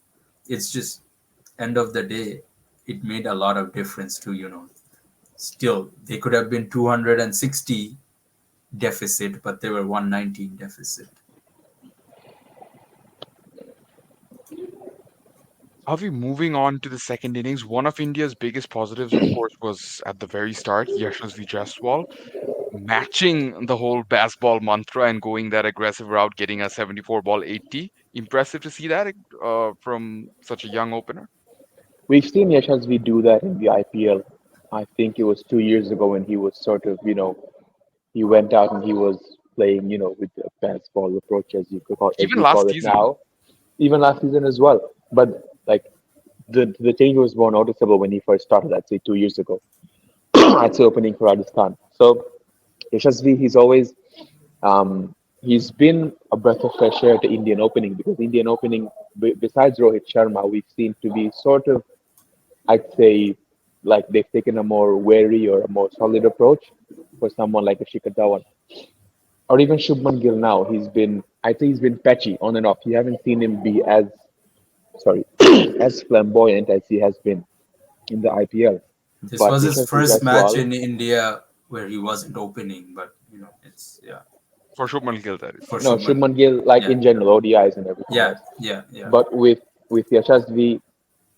it's just end of the day, it made a lot of difference to still they could have been 260 deficit, but they were 119 deficit. Are we moving on to the second innings? One of India's biggest positives, of course, was at the very start, Yashasvi Jaiswal matching the whole Bazball mantra and going that aggressive route, getting a 74 ball 80. Impressive to see that from such a young opener. We've seen Yashasvi do that in the IPL. I think it was 2 years ago when he was sort of, he went out and he was playing, with the fastball approach, as Even we last call it season. now, even last season as well. But like the change was more noticeable when he first started. I'd say 2 years ago. I'd say opening for Rajasthan. So Yashasvi, he's been a breath of fresh air to Indian opening because Indian opening, besides Rohit Sharma, we've seen to be sort of, I'd say, like they've taken a more wary or a more solid approach for someone like a Shikhar Dhawan or even Shubman Gill. Now I think he's been patchy on and off. You haven't seen him be as sorry as flamboyant as he has been in the IPL. This But was his Yashasvi first match Jaiswal, in India where he wasn't opening, but it's yeah For Shubman Gill, that is. for no, Shubman. Shubman Gill, like Yeah, in general, ODIs and everything yeah, else. yeah, yeah. But with Yashasvi,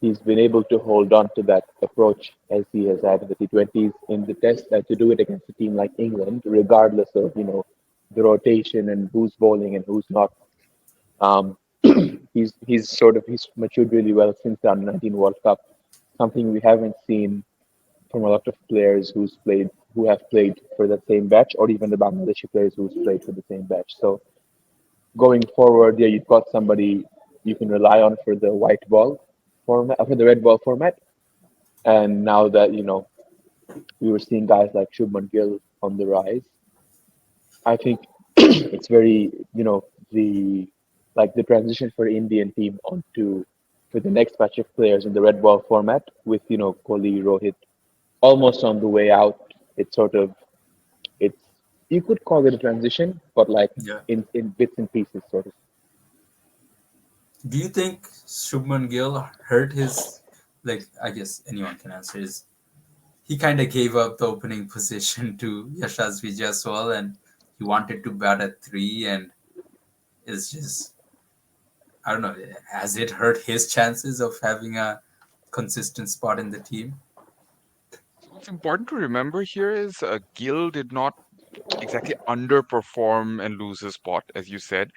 he's been able to hold on to that approach as he has had in the T20s in the test to do it against a team like England, regardless of the rotation and who's bowling and who's not. Um, he's matured really well since the Under 19 World Cup, something we haven't seen from a lot of players who have played for the same batch, or even the Bangladeshi players who's played for the same batch. So going forward, yeah, you've got somebody you can rely on for the white ball format, for the red ball format. And now that we were seeing guys like Shubman Gill on the rise, I think it's very the the transition for the Indian team onto for the next batch of players in the red ball format with Kohli, Rohit almost on the way out. It's sort of it's you could call it a transition, but like Yeah. in bits and pieces, sort of. Do you think Shubman Gill hurt his, like, I guess anyone can answer, is he kind of gave up the opening position to Yashasvi Jaiswal and he wanted to bat at three and is just, I don't know, has it hurt his chances of having a consistent spot in the team? What's important to remember here is Gill did not exactly underperform and lose his spot, as you said.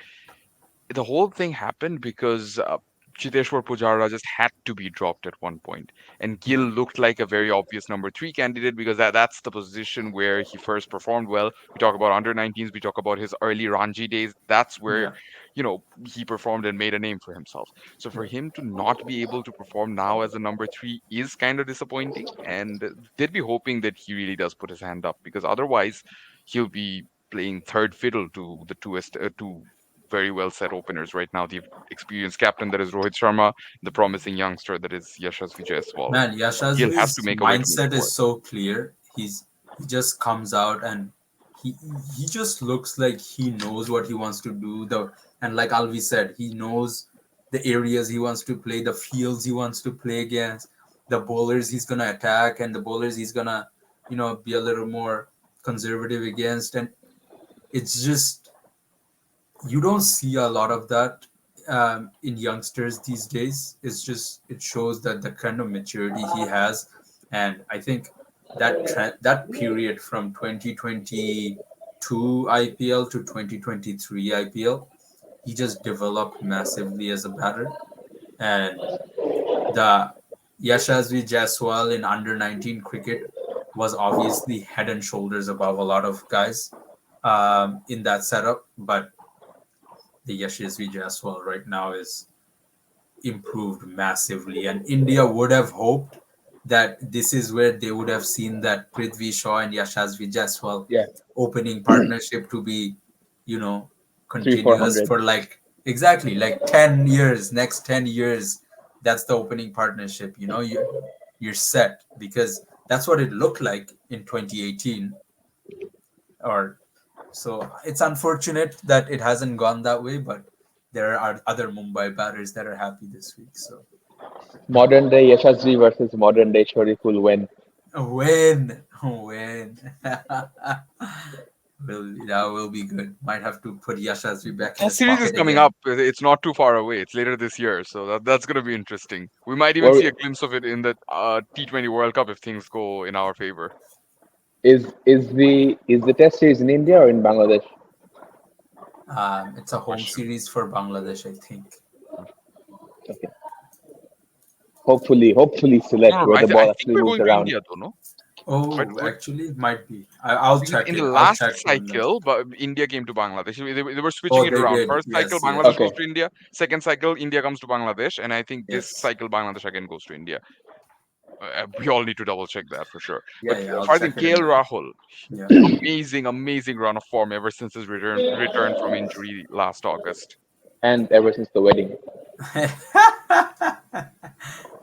The whole thing happened because Chiteshwar Pujara just had to be dropped at one point. And Gill looked like a very obvious number three candidate because that's the position where he first performed well. We talk about under 19s, we talk about his early Ranji days. That's where, Yeah, he performed and made a name for himself. So for yeah. him to not be able to perform now as a number three is kind of disappointing. And they'd be hoping that he really does put his hand up because otherwise he'll be playing third fiddle to the two very well set openers right now. The experienced captain that is Rohit Sharma, the promising youngster that is Yashasvi Jaiswal. Man, He'll have to Yashasvi's make a way to move mindset is forward. so clear. He just comes out and he he just looks like he knows what he wants to do. And like Alvi said, he knows the areas he wants to play, the fields he wants to play against, the bowlers he's gonna attack, and the bowlers he's gonna, be a little more conservative against. And it's just you don't see a lot of that in youngsters these days. It shows that the kind of maturity he has, and I think that period from 2022 IPL to 2023 IPL, he just developed massively as a batter, and the Yashasvi Jaiswal in under 19 cricket was obviously head and shoulders above a lot of guys in that setup, but the Yashasvi Jaiswal right now is improved massively, and India would have hoped that this is where they would have seen that Prithvi Shaw and Yashasvi Jaiswal Yeah, opening partnership to be, you know, three four continuous hundred. for like exactly like 10 years, next 10 years. That's the opening partnership. You're set because that's what it looked like in 2018. Or so it's unfortunate that it hasn't gone that way, but there are other Mumbai batters that are happy this week. So Modern day Yashasvi versus modern day Shariful win. win. That will be good. Might have to put Yashasvi back in That his series is pocket coming again. up. It's not too far away. It's later this year, so that's going to be interesting. We might even Well, see a glimpse of it in the T20 World Cup if things go in our favor. is the test series in India or in Bangladesh? It's a Good home question. series for Bangladesh, I think. Okay. Hopefully No, select no, no. where the I ball think actually we're moves going to around. India though, no? Right? Oh, actually, might be. I'll Because check in the it. I'll last check when the. cycle, but India came to Bangladesh. They were switching Oh, it they around. did. First cycle, Yes, Bangladesh yes, Okay. goes to India. Second cycle, India comes to Bangladesh. And I think this yes. cycle, Bangladesh again goes to India. We all need to double check that for sure. Yeah, But yeah. I'll Farzin, check it KL again. Rahul, Yeah. amazing, amazing run of form ever since his return from injury last August. And ever since the wedding.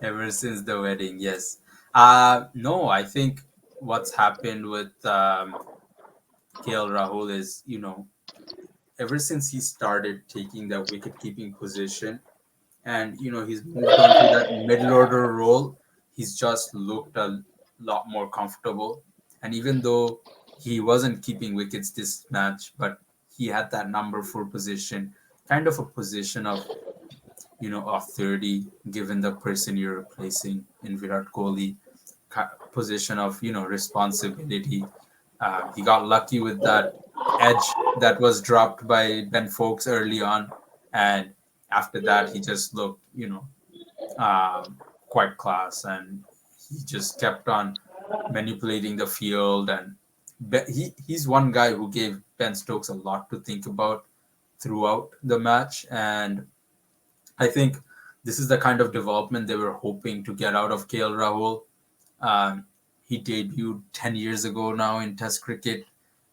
Ever since the wedding, yes. No, I think what's happened with KL Rahul is, ever since he started taking the wicket keeping position and, he's moved on to that middle order role, he's just looked a lot more comfortable. And even though he wasn't keeping wickets this match, but he had that number four position, kind of a position of authority given the person you're replacing in Virat Kohli, position of responsibility. He got lucky with that edge that was dropped by Ben Fowkes early on, and after that he just looked quite class, and he just kept on manipulating the field. And he's one guy who gave Ben Stokes a lot to think about throughout the match, and I think this is the kind of development they were hoping to get out of KL Rahul. Um, he debuted 10 years ago now in Test cricket,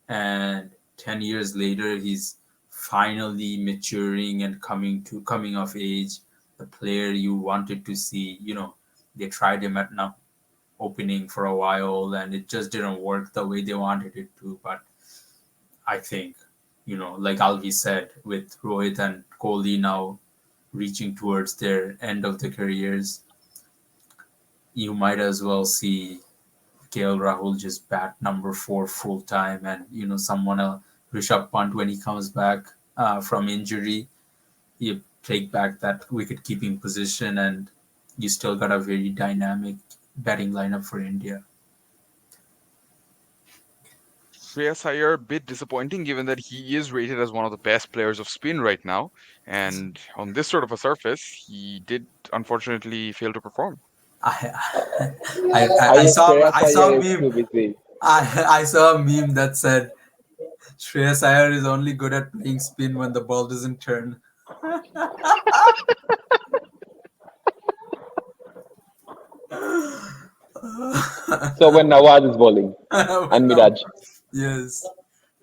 and 10 years later, he's finally maturing and coming of age. The player you wanted to see, they tried him at now opening for a while, and it just didn't work the way they wanted it to. But I think, like Alvi said, with Rohit and Kohli now reaching towards their end of their careers, you might as well see KL Rahul just bat number four full time, and someone else, Rishabh Pant, when he comes back from injury, you take back that wicket keeping position, and you still got a very dynamic batting lineup for India. Shreyas Iyer, a bit disappointing given that he is rated as one of the best players of spin right now. And on this sort of a surface, he did unfortunately fail to perform. I, Shreyas I Iyer saw a is meme. too busy. I saw a meme that said Shreyas Iyer is only good at playing spin when the ball doesn't turn. So when Nawaz is bowling But and now, Miraj, yes,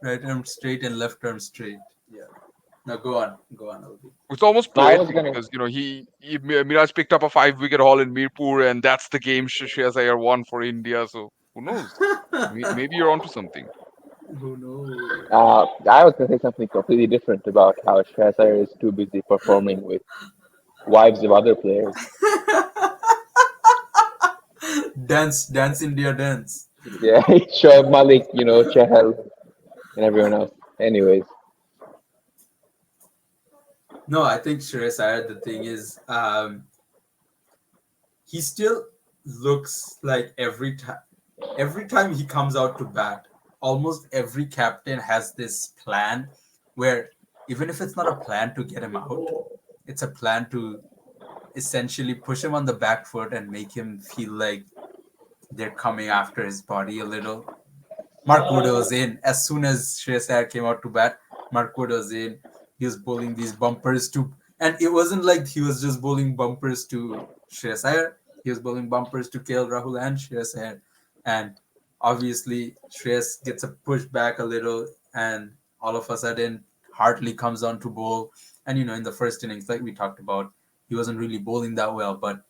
right arm straight and left arm straight. Yeah. Now go on, Albi. It's almost now I was poetic gonna. because Miraj picked up a 5 wicket haul in Mirpur, and that's the game Shreyas Iyer won for India. So who knows? Maybe you're onto something. Who knows? I was gonna say something completely different about how Shreyas Iyer is too busy performing with wives of other players. Dance, India, dance. Yeah, Shoaib Malik, Chahal, and everyone else. Anyways, No, I think Shreyas Iyer, the thing is, he still looks like every time he comes out to bat, almost every captain has this plan where even if it's not a plan to get him out, it's a plan to essentially push him on the back foot and make him feel like they're coming after his body a little. Mark Wood was in as soon as Shreyas Iyer came out to bat. Mark Wood was in. He was bowling these bumpers to, and it wasn't like he was just bowling bumpers to Shreyas Iyer. He was bowling bumpers to KL Rahul and Shreyas Iyer, and obviously Shreyas gets a push back a little, and all of a sudden Hartley comes on to bowl. And in the first innings, like we talked about, he wasn't really bowling that well, but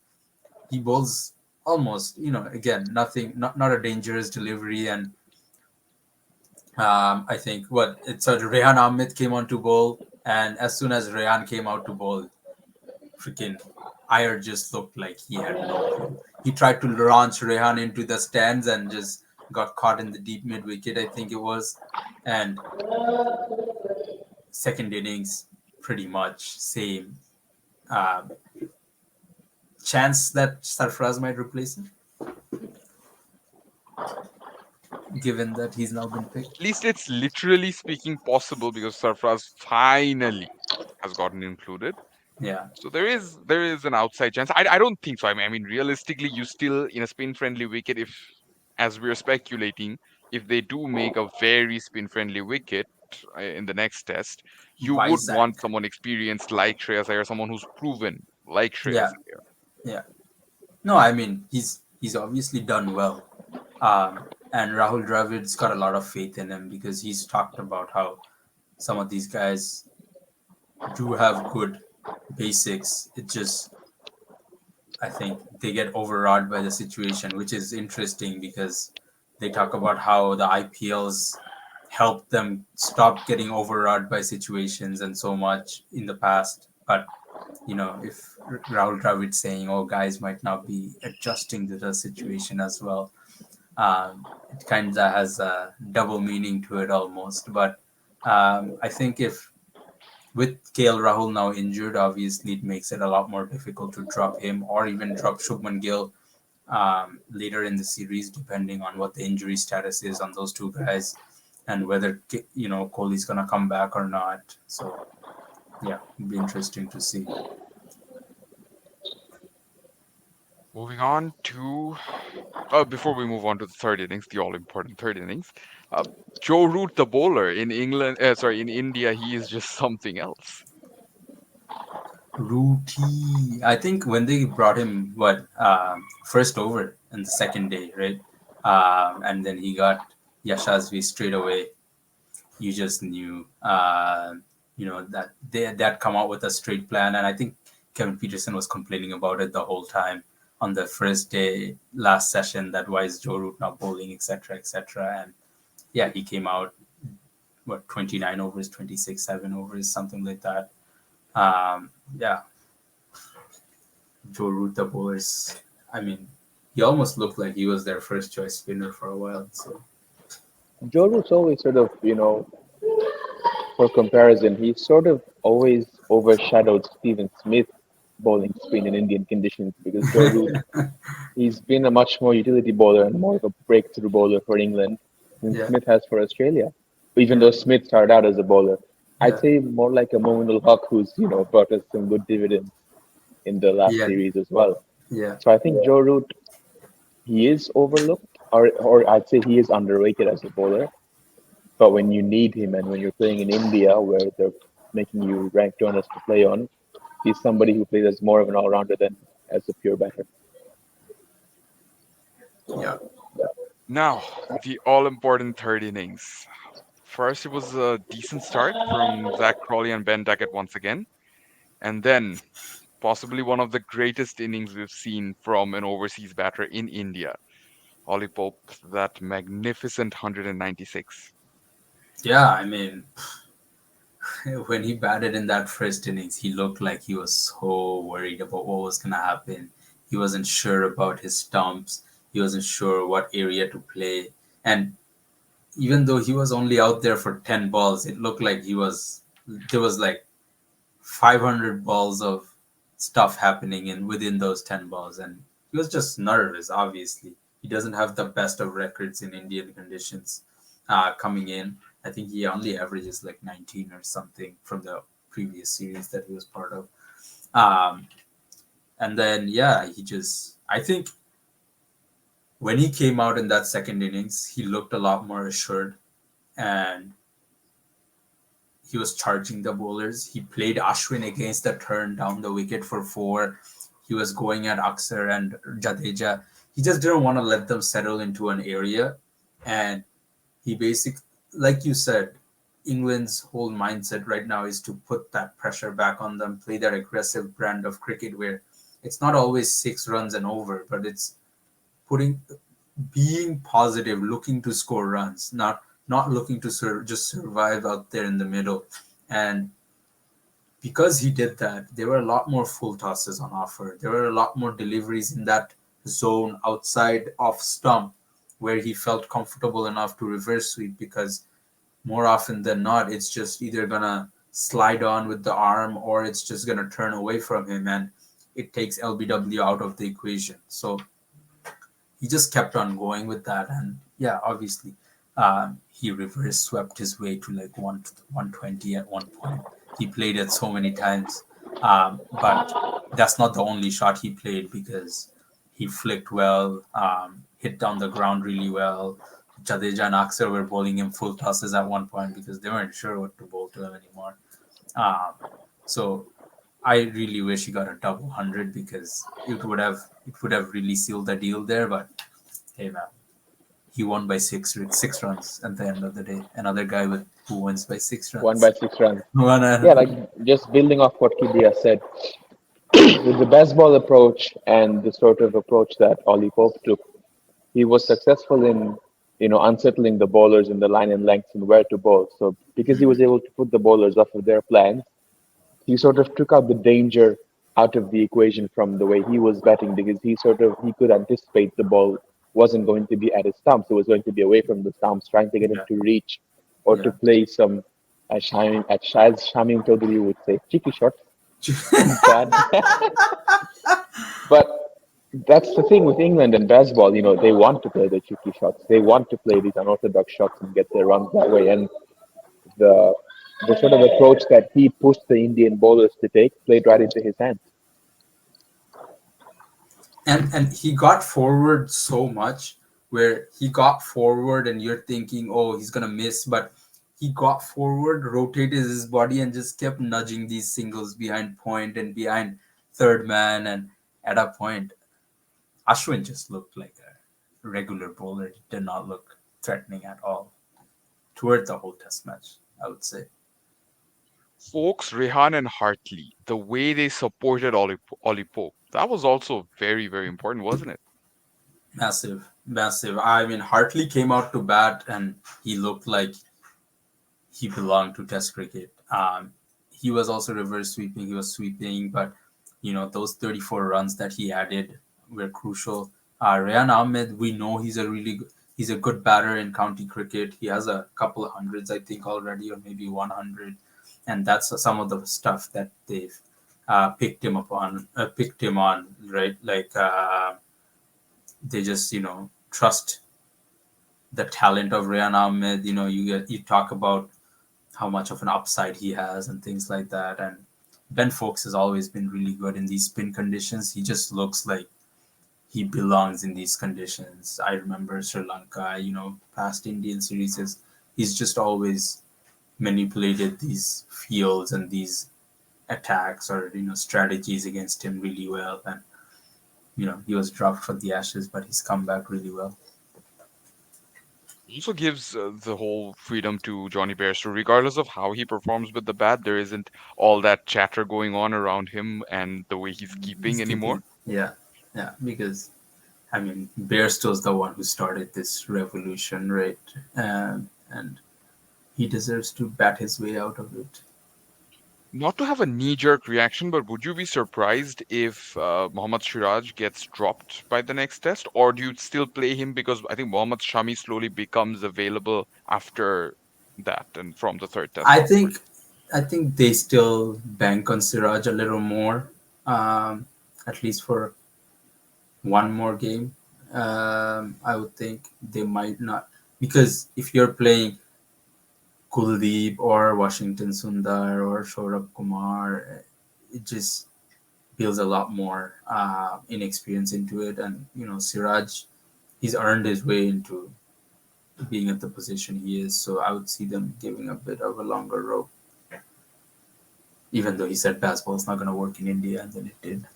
he bowls almost, again, nothing, not a dangerous delivery. And I think Rehan Ahmed came on to bowl, and as soon as Rehan came out to bowl, freaking Iyer just looked like he had no clue. He tried to launch Rehan into the stands and just got caught in the deep mid wicket, I think it was. And second innings, pretty much same. Um, Chance that Sarfraz might replace him, given that he's now been picked. At least it's literally speaking possible because Sarfraz finally has gotten included. Yeah, So there is an outside chance. I don't think so. I mean, realistically, you still in a spin friendly wicket. If, as we're speculating, if they do make a very spin friendly wicket in the next test, you would Vizag. want someone experienced like Shreyas Iyer, someone who's proven like Shreyas Yeah, Iyer. yeah. No, I mean he's obviously done well, and Rahul Dravid's got a lot of faith in him because he's talked about how some of these guys do have good basics. It just I think they get overawed by the situation, which is interesting because they talk about how the IPLs helped them stop getting overawed by situations and so much in the past. But if Rahul Dravid saying, "Oh, guys might now be adjusting to the situation as well," it kind of has a double meaning to it almost. But I think if with KL Rahul now injured, obviously it makes it a lot more difficult to drop him or even drop Shubman Gill later in the series, depending on what the injury status is on those two guys and whether Kohli's gonna come back or not. So yeah, it'll be interesting to see. Moving on to before we move on to the third innings, the all important third innings, uh, Joe Root, the bowler in England, in India, he is just something else. Rooty. I think when they brought him, first over in the second day, right? And then he got Yashasvi straight away. You just knew, that they'd come out with a straight plan. And I think Kevin Pietersen was complaining about it the whole time on the first day, last session, that why is Joe Root not bowling, etc., etc. And yeah, he came out, 29 overs, 26, 7 overs, something like that. Yeah, Joe Root, the bowlers. I mean, he almost looked like he was their first choice spinner for a while. So Joe Root's always sort of, for comparison, he sort of always overshadowed Steven Smith bowling spin in Indian conditions because Joe Root, he's been a much more utility bowler and more of a breakthrough bowler for England. than Yeah, Smith has for Australia. Even yeah, though Smith started out as a bowler, I'd yeah, say more like a Mominul Haq, who's brought us some good dividends in the last yeah, series as well. yeah, So I think Joe Root, he is overlooked, or I'd say he is underrated as a bowler. But when you need him and when you're playing in India, where they're making you rank donors to play on, he's somebody who plays as more of an all-rounder than as a pure batter. yeah. Now, the all important third innings. First, it was a decent start from Zach Crawley and Ben Duckett once again. And then, possibly one of the greatest innings we've seen from an overseas batter in India. Ollie Pope, that magnificent 196. Yeah, I mean, when he batted in that first innings, he looked like he was so worried about what was going to happen. He wasn't sure about his stumps. He wasn't sure what area to play. And even though he was only out there for 10 balls, it looked like there was like 500 balls of stuff happening in within those 10 balls. And he was just nervous, obviously. He doesn't have the best of records in Indian conditions coming in. I think he only averages like 19 or something from the previous series that he was part of. Um, and then, yeah, I think when he came out in that second innings, he looked a lot more assured and he was charging the bowlers. He played Ashwin against the turn down the wicket for four. He was going at Aksar and Jadeja. He just didn't want to let them settle into an area. And he basically, like you said, England's whole mindset right now is to put that pressure back on them, play that aggressive brand of cricket where it's not always 6 runs and over, but it's putting being positive, looking to score runs, not looking to just survive out there in the middle. And because he did that, there were a lot more full tosses on offer. There were a lot more deliveries in that zone outside off stump where he felt comfortable enough to reverse sweep because more often than not, it's just either gonna slide on with the arm or it's just gonna turn away from him and it takes LBW out of the equation. So he just kept on going with that, and yeah, obviously, he reverse swept his way to like 120 at one point. He played it so many times, but that's not the only shot he played because he flicked well, hit down the ground really well. Jadeja and Aksar were bowling him full tosses at one point because they weren't sure what to bowl to him anymore. Um, so I really wish he got a double 100 because it would have really sealed the deal there. But hey, man, he won by six runs at the end of the day. Another guy who wins by six One runs. by 6 runs. One Yeah, like just building off what Kidia said, with the Bazball approach and the sort of approach that Ollie Pope took, he was successful in, unsettling the bowlers in the line and lengths and where to bowl. So because he was able to put the bowlers off of their plans, he sort of took out the danger out of the equation from the way he was batting because he could anticipate the ball wasn't going to be at his stumps. It was going to be away from the stumps, trying to get him yeah, to reach or to yeah. play some, as Shamim Chaudhary would say, cheeky shots. But but that's the thing with England and baseball. They want to play the cheeky shots. They want to play these unorthodox shots and get their runs that way. And the the sort of approach that he pushed the Indian bowlers to take played right into his hands. And he got forward so much where he got forward and you're thinking, oh, he's gonna miss, but he got forward, rotated his body, and just kept nudging these singles behind point and behind third man. And at a point, Ashwin just looked like a regular bowler. He did not look threatening at all toward the whole test match, I would say. Folks, Rehan and Hartley, the way they supported Ollie Pope, that was also very, very important, wasn't it? Massive, massive. I mean, Hartley came out to bat and he looked like he belonged to Test cricket. He was also reverse sweeping. He was sweeping, but those 34 runs that he added were crucial. Rayan Ahmed, we know he's a good batter in county cricket. He has a couple of hundreds, I think, already, or maybe 100, and that's some of the stuff that they've picked him on, right? Like they just trust the talent of Rayan Ahmed. You talk about how much of an upside he has and things like that. And Ben Fowkes has always been really good in these spin conditions. He just looks like he belongs in these conditions. I remember Sri Lanka, past Indian series. He's just always manipulated these fields and these attacks or strategies against him really well. And he was dropped for the Ashes, but he's come back really well. Also gives the whole freedom to Johnny Bairstow, regardless of how he performs with the bat. There isn't all that chatter going on around him and the way he's keeping He's anymore. keeping, yeah, yeah, because I mean, Bairstow's the one who started this revolution, right? And he deserves to bat his way out of it. Not to have a knee-jerk reaction, but would you be surprised if Mohammad Siraj gets dropped by the next test, or do you still play him because I think Mohammad Shami slowly becomes available after that and from the third test I onward? think, I think they still bank on Siraj a little more, at least for one more game. I would think they might not, because if you're playing Kuldeep or Washington Sundar or Saurabh Kumar, it just builds a lot more inexperience into it. And Siraj, he's earned his way into being at the position he is. So I would see them giving a bit of a longer rope, even though he said Bazball is not going to work in India, and then it did.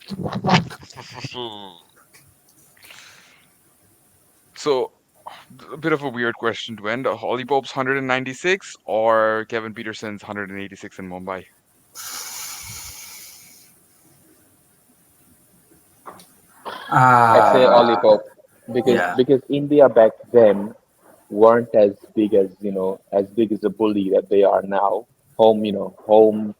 So, a bit of a weird question to end. Holly Pope's 196 or Kevin Peterson's 186 in Mumbai? I'd say Ah, Olipop because yeah. India back then weren't as big as as big as a bully that they are now. Home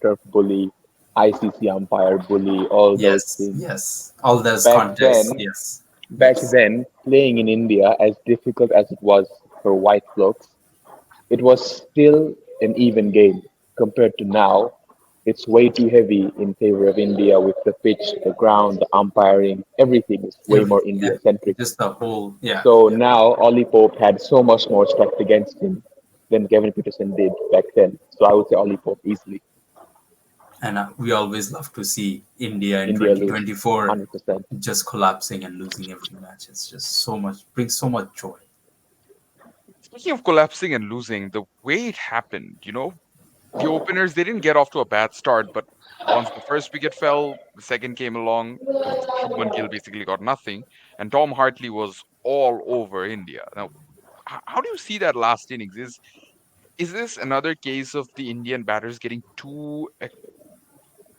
turf bully, ICC umpire bully, all those Yes, things. yes. All those Back contests. then, Yes, back yes. then, playing in India, as difficult as it was for white folks, it was still an even game compared to now. It's way too heavy in favor of India with the pitch, the ground, the umpiring, everything is way more Everything. Yeah. India centric. Just the whole. Yeah, So yeah. now Ollie Pope had so much more stacked against him than Kevin Peterson did back then. So I would say Ollie Pope easily. And we always love to see India in India lose 2024 100%. just collapsing and losing every match. It's just so much, brings so much joy. Speaking of collapsing and losing, the way it happened, the openers, they didn't get off to a bad start, but once the first wicket fell, the second came along. Shubman Gill basically got nothing, and Tom Hartley was all over India. Now, how do you see that last innings? Is this another case of the Indian batters getting too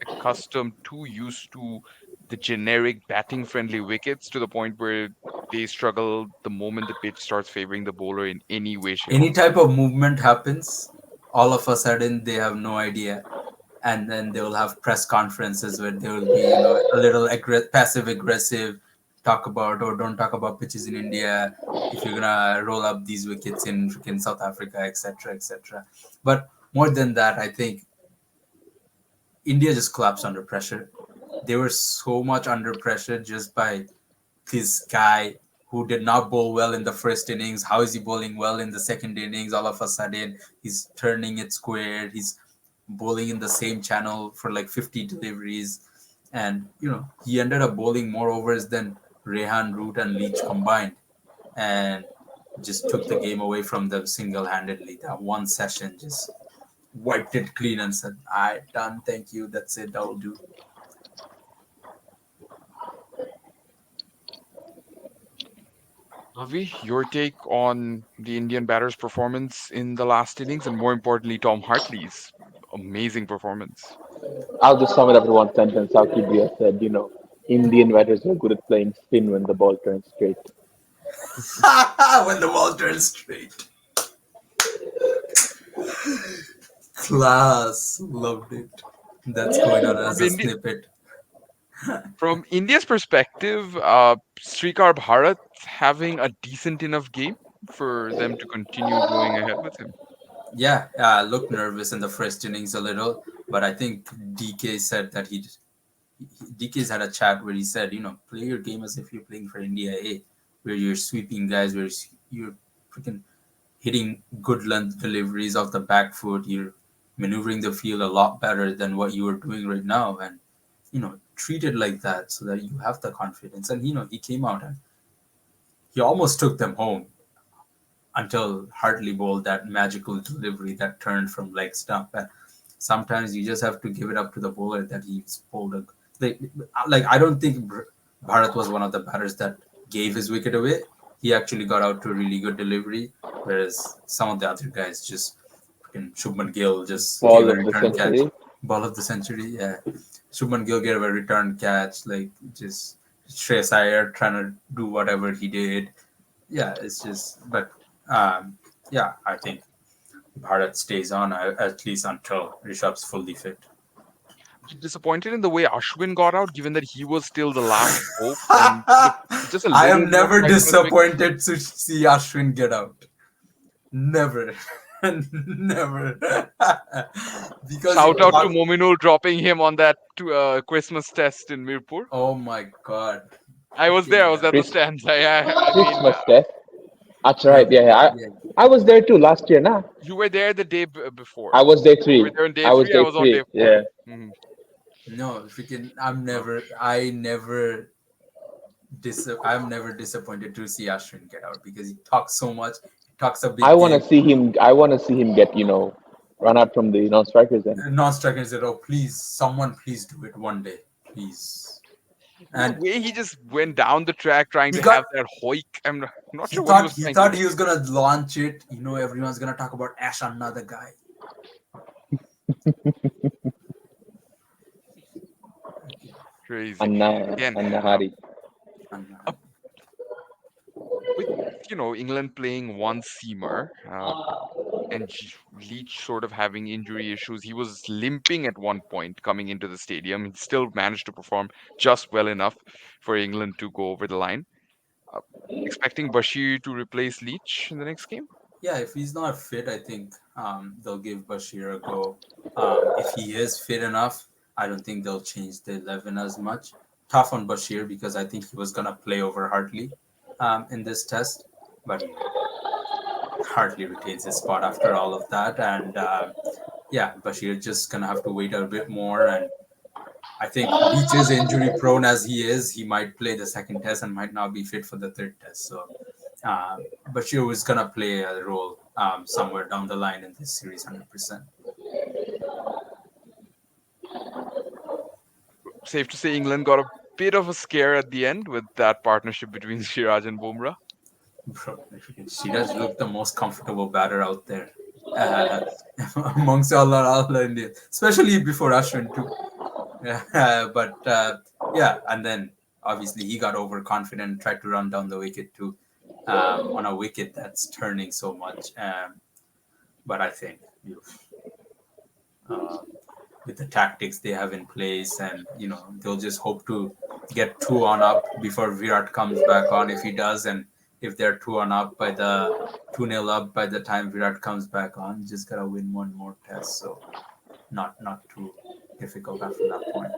accustomed, too used to the generic batting friendly wickets to the point where they struggle the moment the pitch starts favoring the bowler in any way, shape, or Any form? type of movement happens, all of a sudden they have no idea. And then they will have press conferences where they will be, a little passive aggressive, talk about or don't talk about pitches in India, if you're gonna roll up these wickets in freaking South Africa, etc., etc. But more than that, I think India just collapsed under pressure. They were so much under pressure just by this guy who did not bowl well in the first innings. How is he bowling well in the second innings? All of a sudden, he's turning it square. He's bowling in the same channel for like 50 deliveries. And, he ended up bowling more overs than Rehan, Root, and Leach combined. And just took the game away from them single handedly. That one session just wiped it clean and said, "I done. Thank you. That's it. That'll do." Ravi, your take on the Indian batter's performance in the last innings, and more importantly, Tom Hartley's amazing performance. I'll just sum it up in one sentence. How Kibia said, Indian batters are good at playing spin when the ball turns straight. When the ball turns straight. Class. Loved it. That's going on From as a India, snippet. from India's perspective, Srikar Bharat having a decent enough game for them to continue going ahead with him. Yeah, looked nervous in the first innings a little, but I think DK said that DK's had a chat where he said, play your game as if you're playing for India A, where you're sweeping guys, where you're freaking hitting good length deliveries off the back foot. You're maneuvering the field a lot better than what you are doing right now, and treat it like that so that you have the confidence. And he came out and he almost took them home until Hartley bowled that magical delivery that turned from leg stump. And sometimes you just have to give it up to the bowler that he's bowled a like I don't think Bharat was one of the batters that gave his wicket away. He actually got out to a really good delivery, whereas some of the other guys just freaking Shubman Gill just gave Ball a of the return catch. century. Ball of the century, yeah. Shubman Gill gave a return catch, like just Shreyas Iyer trying to do whatever he did. Yeah, it's just, but yeah, I think Bharat stays on at least until Rishabh's fully fit. Disappointed in the way Ashwin got out, given that he was still the last hope, and just a I little am more never psychological. disappointed to see Ashwin get out. Never. Never. Because Shout out to Mominul dropping him on that Christmas test in Mirpur. oh my god. I was there. I was at the Chris, stands. I mean, Christmas test. That's Yeah, right. Yeah, yeah. yeah. I was there too last year. Nah, you were there the day I before. was day You were three. there on day I was three. I day was on three. day four. Yeah. Mhm. No, freaking I'm never disappointed to see Ashwin get out because he talks so much. He talks a I big want to game. see him. I want to see him get run out from the non-strikers end. Non-striker said, "Oh, please, someone, please do it one day, please." The And way he just went down the track trying he to have got that hoik. I'm not he sure what he thought was he trying to thought do. he was gonna launch it. Everyone's gonna talk about Ash, another guy. Crazy. Anna Again, Anna Hari. And, uh, with England playing one seamer, and Leach sort of having injury issues. He was limping at one point coming into the stadium. He still managed to perform just well enough for England to go over the line. Uh, Expecting Bashir to replace Leach in the next game. yeah, if he's not fit, I think they'll give Bashir a go. If he is fit enough, I don't think they'll change the 11 as much. Tough on Bashir because I think he was gonna play over Hartley in this test, but Hartley retains his spot after all of that, and yeah, Bashir just gonna have to wait a bit more. And I think Leach is injury prone as he is. He might play the second test and might not be fit for the third test. So Bashir was gonna play a role somewhere down the line in this series, 100%. Safe to say England got a bit of a scare at the end with that partnership between Siraj and Bumrah. Bro, she does look the most comfortable batter out there amongst all Indians, especially before Ashwin too. But yeah, and then obviously he got overconfident, tried to run down the wicket too, on a wicket that's turning so much. But I think uh, with the tactics they have in place, and they'll just hope to get two on up before Virat comes back on. If he does, and if they're 2-1 up by the 2-0 up by the time Virat comes back on, just gotta win one more test. So not too difficult after that point.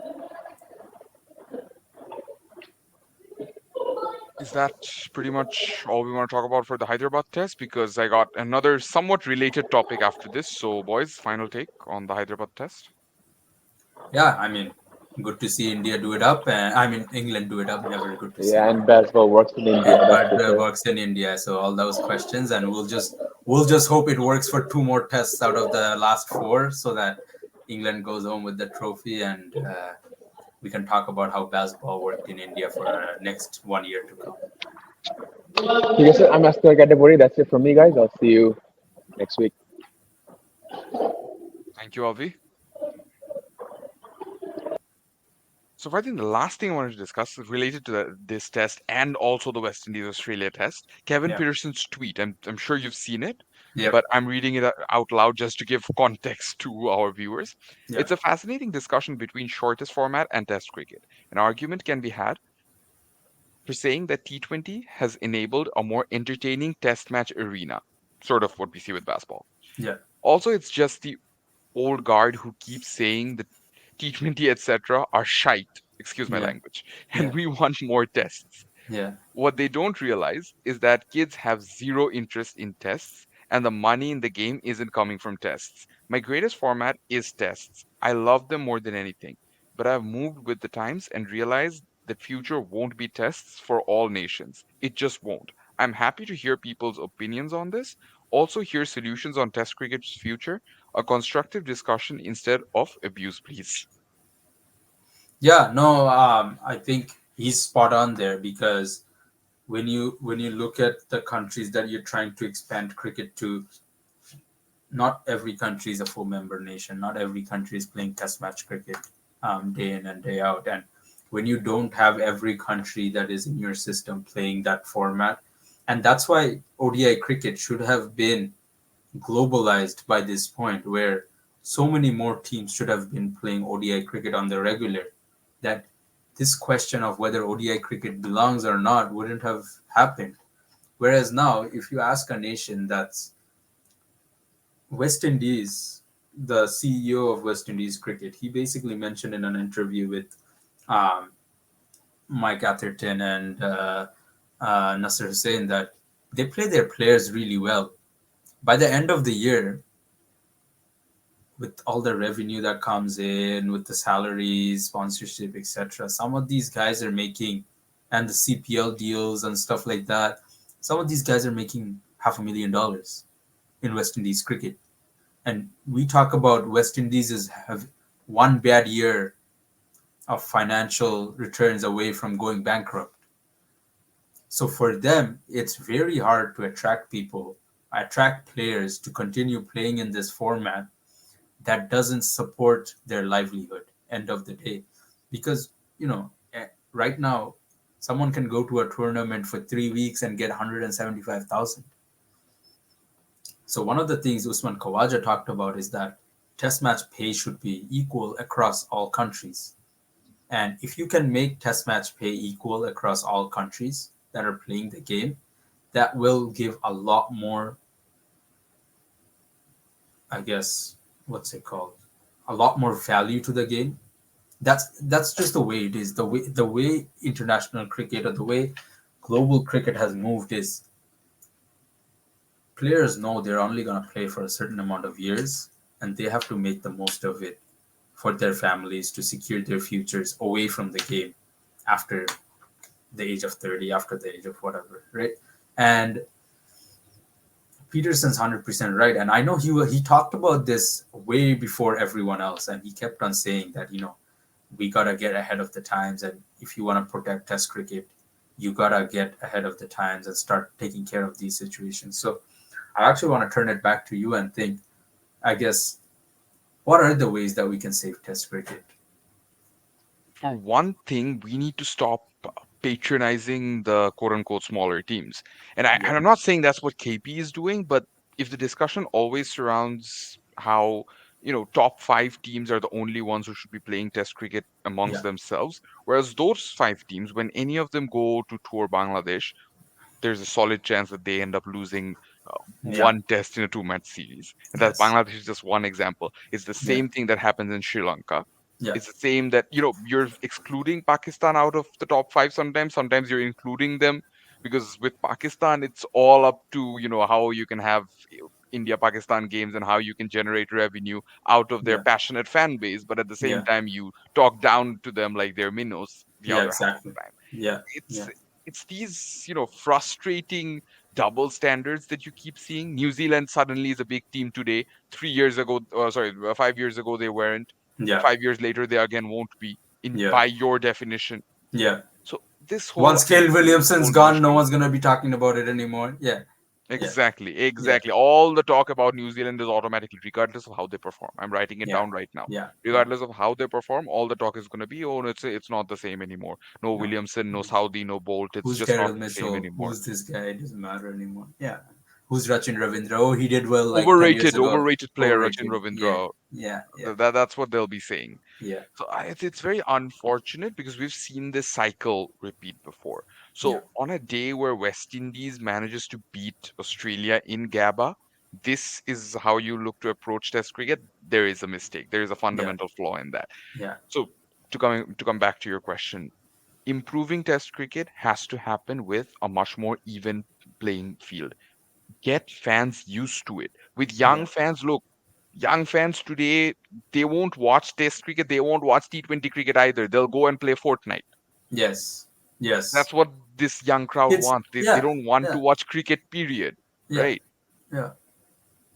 Is that pretty much all we want to talk about for the Hyderabad test? Because I got another somewhat related topic after this. So, boys, final take on the Hyderabad test. Yeah, I mean, good to see India do it up. I mean, England do it up. Never good to see. Yeah, and Bazball works in India. And That's for but sure. works in India. So all those questions, and we'll just hope it works for two more tests out of the last four, so that England goes home with the trophy, and we can talk about how Bazball worked in India for next 1 year to come. Okay, so I'm Aster Gadabori. That's it from me, guys. I'll see you next week. Thank you, Alvi. So, I think the last thing I wanted to discuss is related to this test and also the West Indies Australia test. Kevin Yeah. Pietersen's tweet. I'm sure you've seen it, Yep. but I'm reading it out loud just to give context to our viewers. Yeah. It's a fascinating discussion between shortest format and test cricket. An argument can be had for saying that T20 has enabled a more entertaining test match arena, sort of what we see with Bazball. Yeah. Also, it's just the old guard who keeps saying that T20, etc., are shite. Excuse my Yeah. language. Yeah. And we want more tests. Yeah. What they don't realize is that kids have zero interest in tests, and the money in the game isn't coming from tests. My greatest format is tests. I love them more than anything. But I've moved with the times and realized that future won't be tests for all nations. It just won't. I'm happy to hear people's opinions on this. Also, hear solutions on Test cricket's future. A constructive discussion instead of abuse, please. Yeah, no, I think he's spot on there because when you look at the countries that you're trying to expand cricket to, not every country is a full member nation. Not every country is playing test match cricket day in and day out. And when you don't have every country that is in your system playing that format, and that's why ODI cricket should have been globalized by this point, where so many more teams should have been playing ODI cricket on the regular, that this question of whether ODI cricket belongs or not wouldn't have happened. Whereas now, if you ask a nation that's West Indies, the CEO of West Indies cricket, he basically mentioned in an interview with um, Mike Atherton and Nasser Hussain that they play their players really well. By the end of the year, with all the revenue that comes in, with the salaries, sponsorship, etc., some of these guys are making, and the CPL deals and stuff like that, some of these guys are making $500,000 in West Indies cricket. And we talk about West Indies as have one bad year of financial returns away from going bankrupt. So for them, it's very hard to attract players to continue playing in this format that doesn't support their livelihood end of the day. Because, right now, someone can go to a tournament for 3 weeks and get 175,000. So one of the things Usman Khawaja talked about is that test match pay should be equal across all countries. And if you can make test match pay equal across all countries that are playing the game, that will give a lot more, I guess, what's it called? A lot more value to the game. That's just the way it is. The way international cricket or the way global cricket has moved is players know they're only going to play for a certain amount of years, and they have to make the most of it for their families to secure their futures away from the game after the age of 30, after the age of whatever, right? And Pietersen's 100% right. And I know he talked about this way before everyone else, and he kept on saying that, we got to get ahead of the times. And if you want to protect Test cricket, you got to get ahead of the times and start taking care of these situations. So I actually want to turn it back to you and think, I guess, what are the ways that we can save Test cricket? For one thing, we need to stop patronizing the quote unquote smaller teams. And Yeah, I'm not saying that's what KP is doing, but if the discussion always surrounds how, top five teams are the only ones who should be playing Test cricket amongst yeah, themselves, whereas those five teams, when any of them go to tour Bangladesh, there's a solid chance that they end up losing yeah, one test in a two-match series. And that yes, Bangladesh is just one example. It's the yeah, same thing that happens in Sri Lanka. yeah, It's the same that, you're excluding Pakistan out of the top five sometimes. Sometimes you're including them because with Pakistan, it's all up to, how you can have India Pakistan games and how you can generate revenue out of their yeah, passionate fan base. But at the same yeah, time, you talk down to them like they're minnows the yeah, other half of exactly. the time. Yeah, it's yeah, it's these frustrating double standards that you keep seeing. New Zealand suddenly is a big team today. 3 years ago, sorry, 5 years ago they weren't. yeah, 5 years later they again won't be in yeah, by your definition. yeah. So this whole Once Kale Williamson's whole gone, no notion. one's gonna be talking about it anymore. Yeah, yeah, Exactly, yeah, exactly. All the talk about New Zealand is automatically, regardless of how they perform. I'm writing it yeah, down right now. yeah, yeah. Regardless of how they perform, all the talk is going to be, oh, it's not the same anymore. No No, Williamson, no no. Saudi, no Bolt. It's Who's just not Daryl the same Mitchell? anymore. Who's this guy? It doesn't matter anymore. Yeah. Who's Rachin Ravindra? Oh, he did well like 10 years Overrated, ago. overrated player Rachin Overrated. Yeah, Ravindra. yeah, yeah, That's what they'll be saying. yeah, So it's very unfortunate because we've seen this cycle repeat before. yeah, So on a day where West Indies manages to beat Australia in Gabba, this is how you look to approach Test cricket. There is a mistake. There is a yeah, fundamental flaw in that. yeah, So to come back to your question, Improving test cricket has to happen with a much more even playing field. Get fans used to it. With young Yeah. fans, look, young fans today, they won't watch test cricket, they won't watch T20 cricket either. They'll go and play Fortnite. Yes. Yes. That's what this young crowd Kids. wants. They Yeah. don't want to Yeah. watch cricket, period. Yeah. Right? Yeah.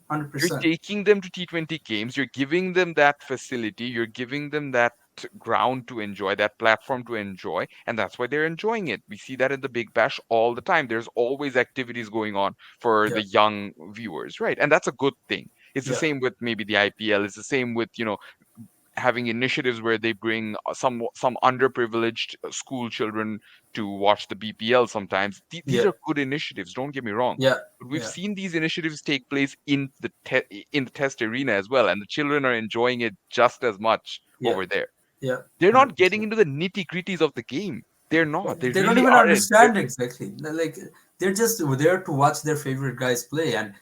hundred You're percent. taking them to T20 games, you're giving them that facility, you're giving them that ground to enjoy, that platform to enjoy, and that's why they're enjoying it. We see that in the Big Bash all the time. There's always activities going on for Yeah. the young viewers, right? And that's a good thing. It's the Yeah. same with maybe the IPL, it's the same with, having initiatives where they bring some underprivileged school children to watch the BPL sometimes. These Yeah. are good initiatives, don't get me wrong. Yeah. But we've Yeah. seen these initiatives take place in the test arena as well, and the children are enjoying it just as much Yeah. over there. Yeah. They're not hundred getting percent. into the nitty-gritties of the game. They're not. They They don't really even aren't. They're understand exactly. Like they're just there to watch their favorite guys play. And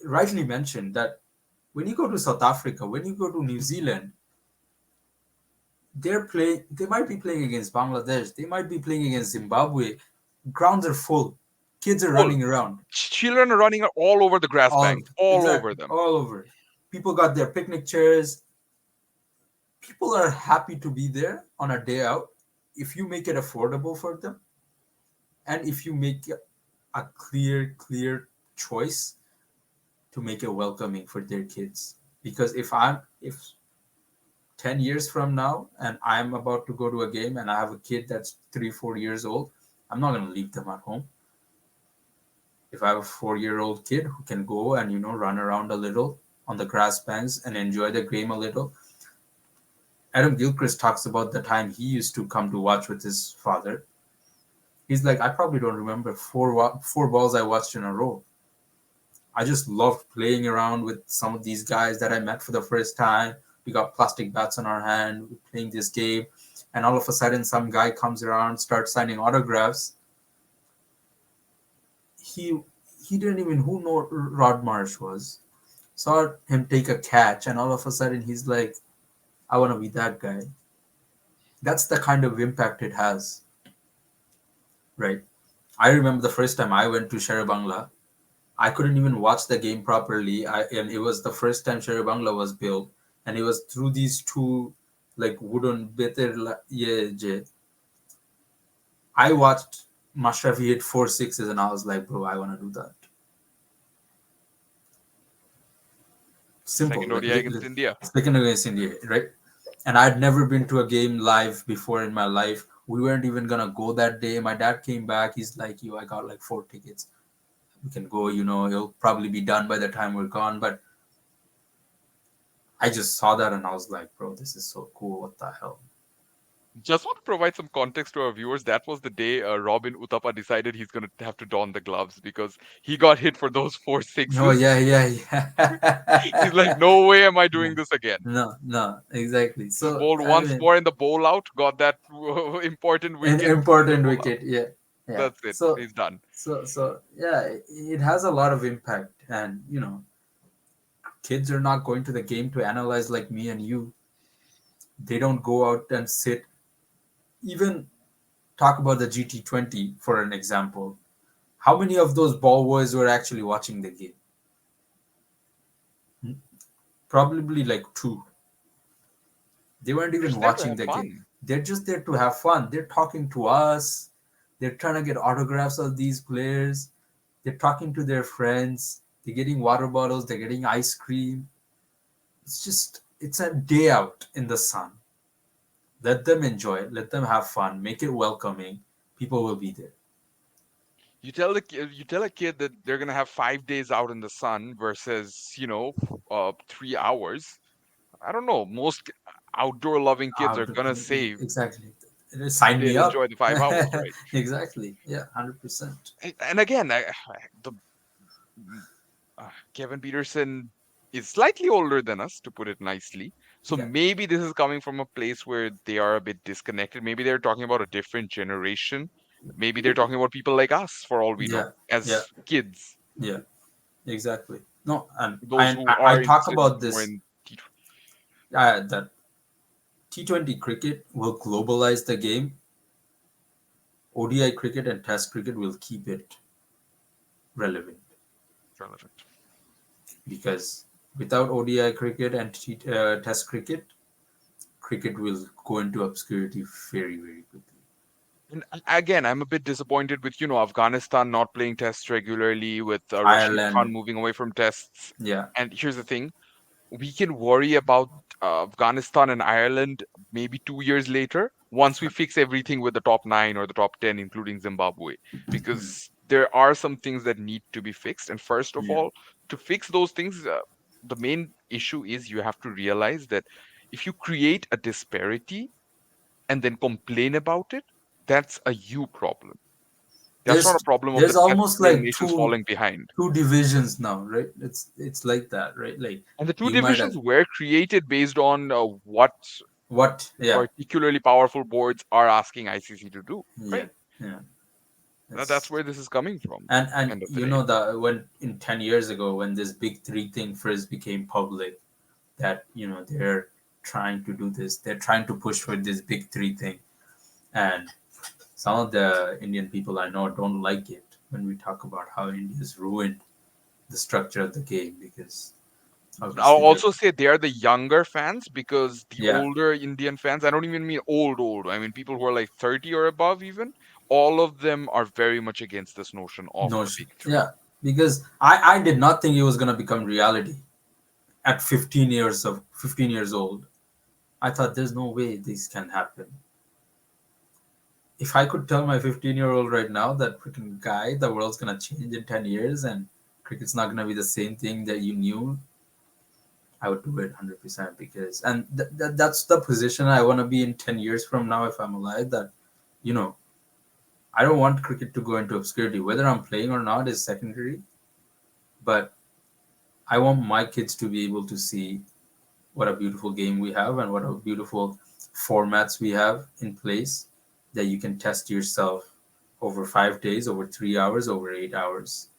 rightly mentioned that when you go to South Africa, when you go to New Zealand, they're playing. They might be playing against Bangladesh. They might be playing against Zimbabwe. Grounds are full. Kids are full. running around. Children are running all over the grass All banks, all over exactly them. all over. People got their picnic chairs. People are happy to be there on a day out if you make it affordable for them, and if you make a clear choice to make it welcoming for their kids. Because if 10 years from now and I'm about to go to a game and I have a kid that's 3 4 years old, I'm not going to leave them at home. If I have a 4 year old kid who can go and run around a little on the grass banks and enjoy the game a little. Adam Gilchrist talks about the time he used to come to watch with his father. He's like, I probably don't remember four balls I watched in a row. I just loved playing around with some of these guys that I met for the first time. We got plastic bats in our hand, we're playing this game, and all of a sudden some guy comes around, starts signing autographs. He he didn't even who know Rod Marsh was. Saw him take a catch, and all of a sudden he's like, I want to be that guy. That's the kind of impact it has, right? I remember the first time I went to Sherabangla, I couldn't even watch the game properly. And it was the first time Sherabangla was built, and it was through these two like wooden beter je. I watched Mashrafi hit 4 6s, and I was like, bro, I want to do that. Simple, Second like ODI against India. second against India, right? And I'd never been to a game live before in my life. We weren't even gonna go that day. My dad came back. He's like, "You, I got like 4 tickets. We can go. It'll probably be done by the time we're gone." But I just saw that and I was like, "Bro, this is so cool. What the hell?" Just want to provide some context to our viewers. That was the day Robin Uthappa decided he's going to have to don the gloves because he got hit for those four Oh sixes. yeah, yeah, He's like, yeah. no way am I Yeah. doing this again. No, no, exactly. He So bowled I once mean, more in the bowl out, got that important an wicket in the important bowl out. wicket. Yeah, yeah. That's it. So, He's done. so yeah, it has a lot of impact, and kids are not going to the game to analyze like me and you. They don't go out and sit. Even talk about the GT20 for an example. How many of those ball boys were actually watching the game? Probably like two. They weren't They're even just there to watching have the game. fun. They're just there to have fun. They're talking to us. They're trying to get autographs of these players. They're talking to their friends. They're getting water bottles. They're getting ice cream. It's a day out in the sun. Let them enjoy it. Let them have fun. Make it welcoming. People will be there. You tell a kid that they're gonna have 5 days out in the sun versus 3 hours. I don't know. Most outdoor loving kids are gonna say Exactly. Sign me they'll up. enjoy the 5 hours, right? Exactly. Yeah, 100%. And again, the Kevin Peterson is slightly older than us, to put it nicely. So Yeah. maybe this is coming from a place where they are a bit disconnected. Maybe they're talking about a different generation. Maybe they're talking about people like us, for all we know, Yeah. Yeah. as kids, Yeah. Exactly. No, and those I who I, I are talk interested about more this in that T20 cricket will globalize the game ODI cricket and Test cricket will keep it relevant, Relevant. because without ODI cricket and Test cricket, cricket will go into obscurity very, very quickly. And again, I'm a bit disappointed with, Afghanistan not playing tests regularly, with Rashid Khan Ireland, moving away from tests. yeah, And here's the thing, we can worry about Afghanistan and Ireland maybe 2 years later once we fix everything with the top nine or the top 10, including Zimbabwe, because there are some things that need to be fixed. And first of yeah. all, to fix those things, the main issue is you have to realize that if you create a disparity and then complain about it, that's a you problem. That's not There's a problem of the there's test almost playing like nations falling behind. two divisions now, right? It's like that, right? Like And the two you might divisions have were created based on what what? Yeah, particularly powerful boards are asking ICC to do, yeah, right? yeah. That's It's where this is coming from. and End of the you day, know that when in 10 years ago when this big three thing first became public, that they're trying to do this, they're trying to push for this big three thing, and some of the Indian people I know don't like it when we talk about how India's ruined the structure of the game, because I'll obviously they're also say they are the younger fans, because the yeah, older Indian fans, I don't even mean old. I mean people who are like 30 or above even. All of them are very much against this notion of the notion, big three. yeah, because I did not think it was gonna become reality at 15 years old. I thought there's no way this can happen. If I could tell my 15-year-old right now that freaking guy, the world's gonna change in 10 years and cricket's not gonna be the same thing that you knew, I would do it 100%, because and that's the position I want to be in 10 years from now if I'm alive. That you know I don't want cricket to go into obscurity. Whether I'm playing or not is secondary, but I want my kids to be able to see what a beautiful game we have and what a beautiful formats we have in place, that you can test yourself over 5 days, over 3 hours, over 8 hours.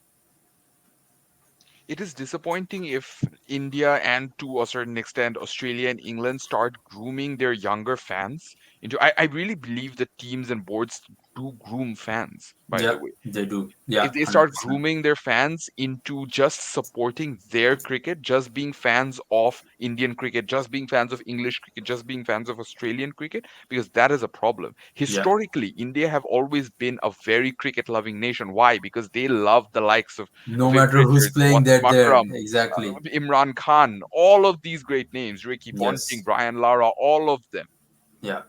It is disappointing if India and to a certain extent Australia and England start grooming their younger fans into. I really believe that teams and boards do groom fans, by the Yeah, way. they do. If Yeah, they start 100%. grooming their fans into just supporting their cricket, just being fans of Indian cricket, just being fans of English cricket, just being fans of Australian cricket, because that is a problem. Yeah, Historically, India have always been a very cricket loving nation. Why? Because they love the likes no of Viv matter who's Richards, playing, Wasim they're there. Akram, Exactly. Imran Khan, all of these great names, Ricky Ponting, Yes. Brian Lara, all of them. Yeah.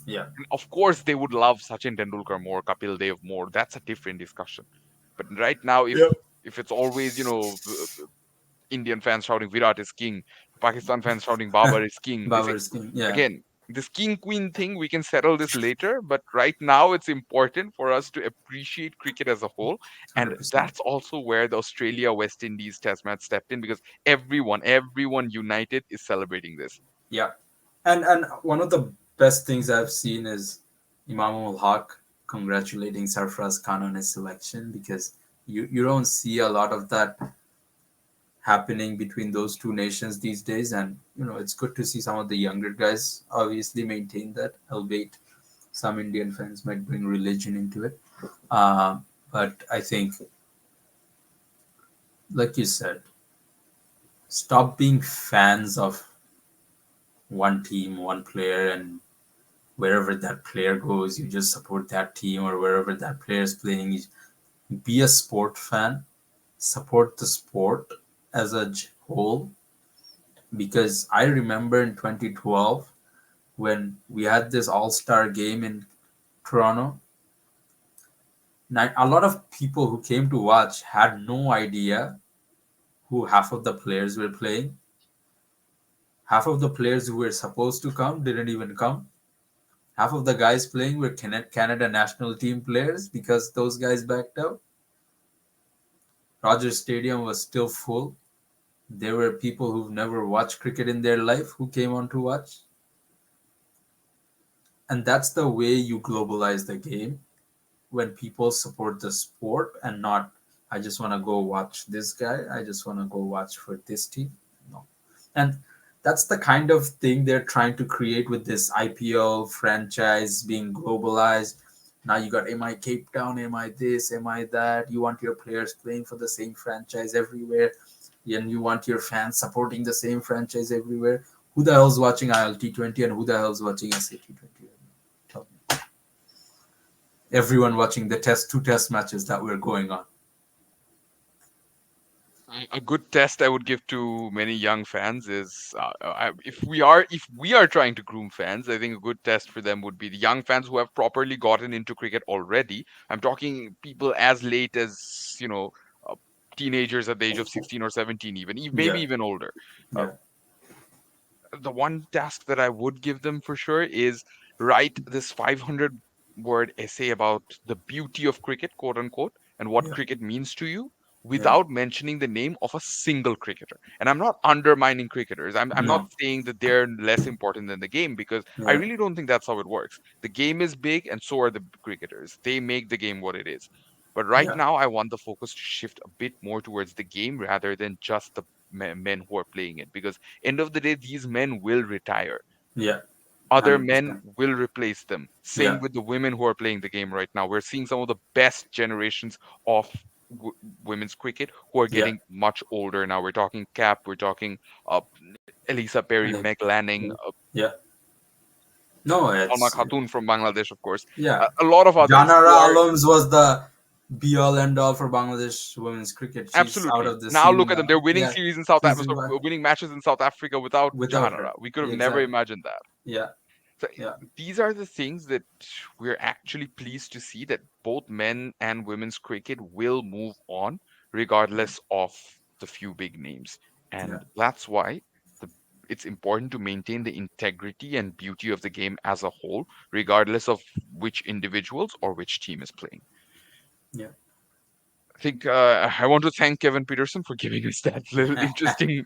Yeah. And of course, they would love Sachin Tendulkar more, Kapil Dev more. That's a different discussion. But right now, if Yep. if it's always, Indian fans shouting Virat is king, Pakistan fans shouting Babar is king, you see, Babar Skin. Yeah. again, this king queen thing, we can settle this later. But right now, it's important for us to appreciate cricket as a whole, and 100%. that's also where the Australia West Indies Test match stepped in, because everyone united is celebrating this. Yeah. And one of the best things I've seen is Imam ul Haq congratulating Sarfraz Khan on his selection, because you don't see a lot of that happening between those two nations these days, and it's good to see some of the younger guys obviously maintain that, albeit some Indian fans might bring religion into it. uh, but I think, like you said, stop being fans of one team, one player, and wherever that player goes you just support that team, or wherever that player is playing be a sport fan, support the sport as a whole. Because I remember in 2012 when we had this all-star game in Toronto, a lot of people who came to watch had no idea who half of the players were playing. Half of the players who were supposed to come didn't even come. Half of the guys playing were Canada national team players because those guys backed out. Rogers Stadium was still full. There were people who've never watched cricket in their life who came on to watch. And that's the way you globalize the game, when people support the sport and not, I just want to go watch this guy, I just want to go watch for this team. No. And that's the kind of thing they're trying to create with this IPL franchise being globalized, Now you got, am I Cape Town, am I this, am I that? You want your players playing for the same franchise everywhere, and you want your fans supporting the same franchise everywhere. Who the hell's watching ILT20 and who the hell's watching SAT20? Tell me. Everyone watching the two test matches that were going on. A good test I would give to many young fans is if we are trying to groom fans, I think a good test for them would be the young fans who have properly gotten into cricket already. I'm talking people as late as uh, teenagers at the age of 16 or 17, even maybe Yeah, even older. Uh, yeah, the one task that I would give them for sure is write this 500 word essay about the beauty of cricket, quote unquote, and what yeah, cricket means to you yeah. without mentioning the name of a single cricketer. And I'm not undermining cricketers. I'm not No, saying that they're less important than the game, because I yeah, really don't think that's how it works. The game is big and so are the cricketers. They make the game what it is. But right yeah, now, I want the focus to shift a bit more towards the game rather than just the men who are playing it, because end of the day, these men will retire. yeah, Other men 100%. will replace them. Same Yeah, with the women who are playing the game right now. We're seeing some of the best generations of w- women's cricket who are yeah, getting much older now. We're talking Cap, we're talking uh, Elisa Perry, and Meg Lanning, yeah. No, Salma it's Khatun from Bangladesh, of course, yeah. a lot of others Janara who are Alums was the be all end all for Bangladesh women's cricket. She's out absolutely. of the Now scene look at them. now. They're winning Yeah, series in South she's Africa, in one winning matches in South Africa without without Jahanara. her. We could have Yeah, never exactly. imagined that. Yeah, So yeah, these are the things that we're actually pleased to see, that both men and women's cricket will move on yeah, regardless of the few big names. yeah, And that's why the, it's important to maintain the integrity and beauty of the game as a whole, regardless of which individuals or which team is playing. yeah, I think I want to thank Kevin Peterson for giving us that little interesting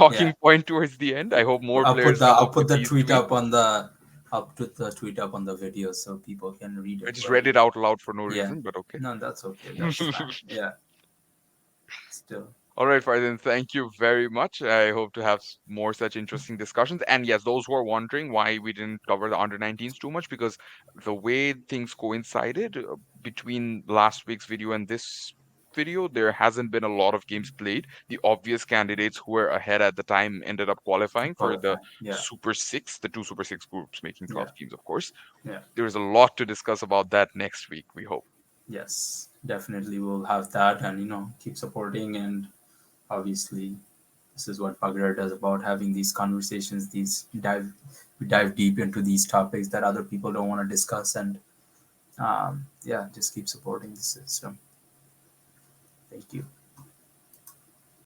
yeah. talking point towards the end. I hope more players come I'll up put with the these tweet tweets. up on the I'll put the tweet up on the video so people can read I it. just But read it out loud for no yeah, reason, but okay. no, that's okay. That's fine. Yeah, still, All right, Farzan, thank you very much. I hope to have more such interesting discussions. And yes, those who are wondering why we didn't cover the under 19s too much, because the way things coincided between last week's video and this video, there hasn't been a lot of games played. The obvious candidates who were ahead at the time ended up qualifying for the qualifying. Yeah, Super Six, the two Super Six groups making yeah, 12 teams, of course. yeah. There is a lot to discuss about that next week, we hope. Yes, definitely we'll have that, and keep supporting. And obviously, this is what Pagara does about having these conversations. We dive deep into these topics that other people don't want to discuss, and yeah, just keep supporting the system. Thank you.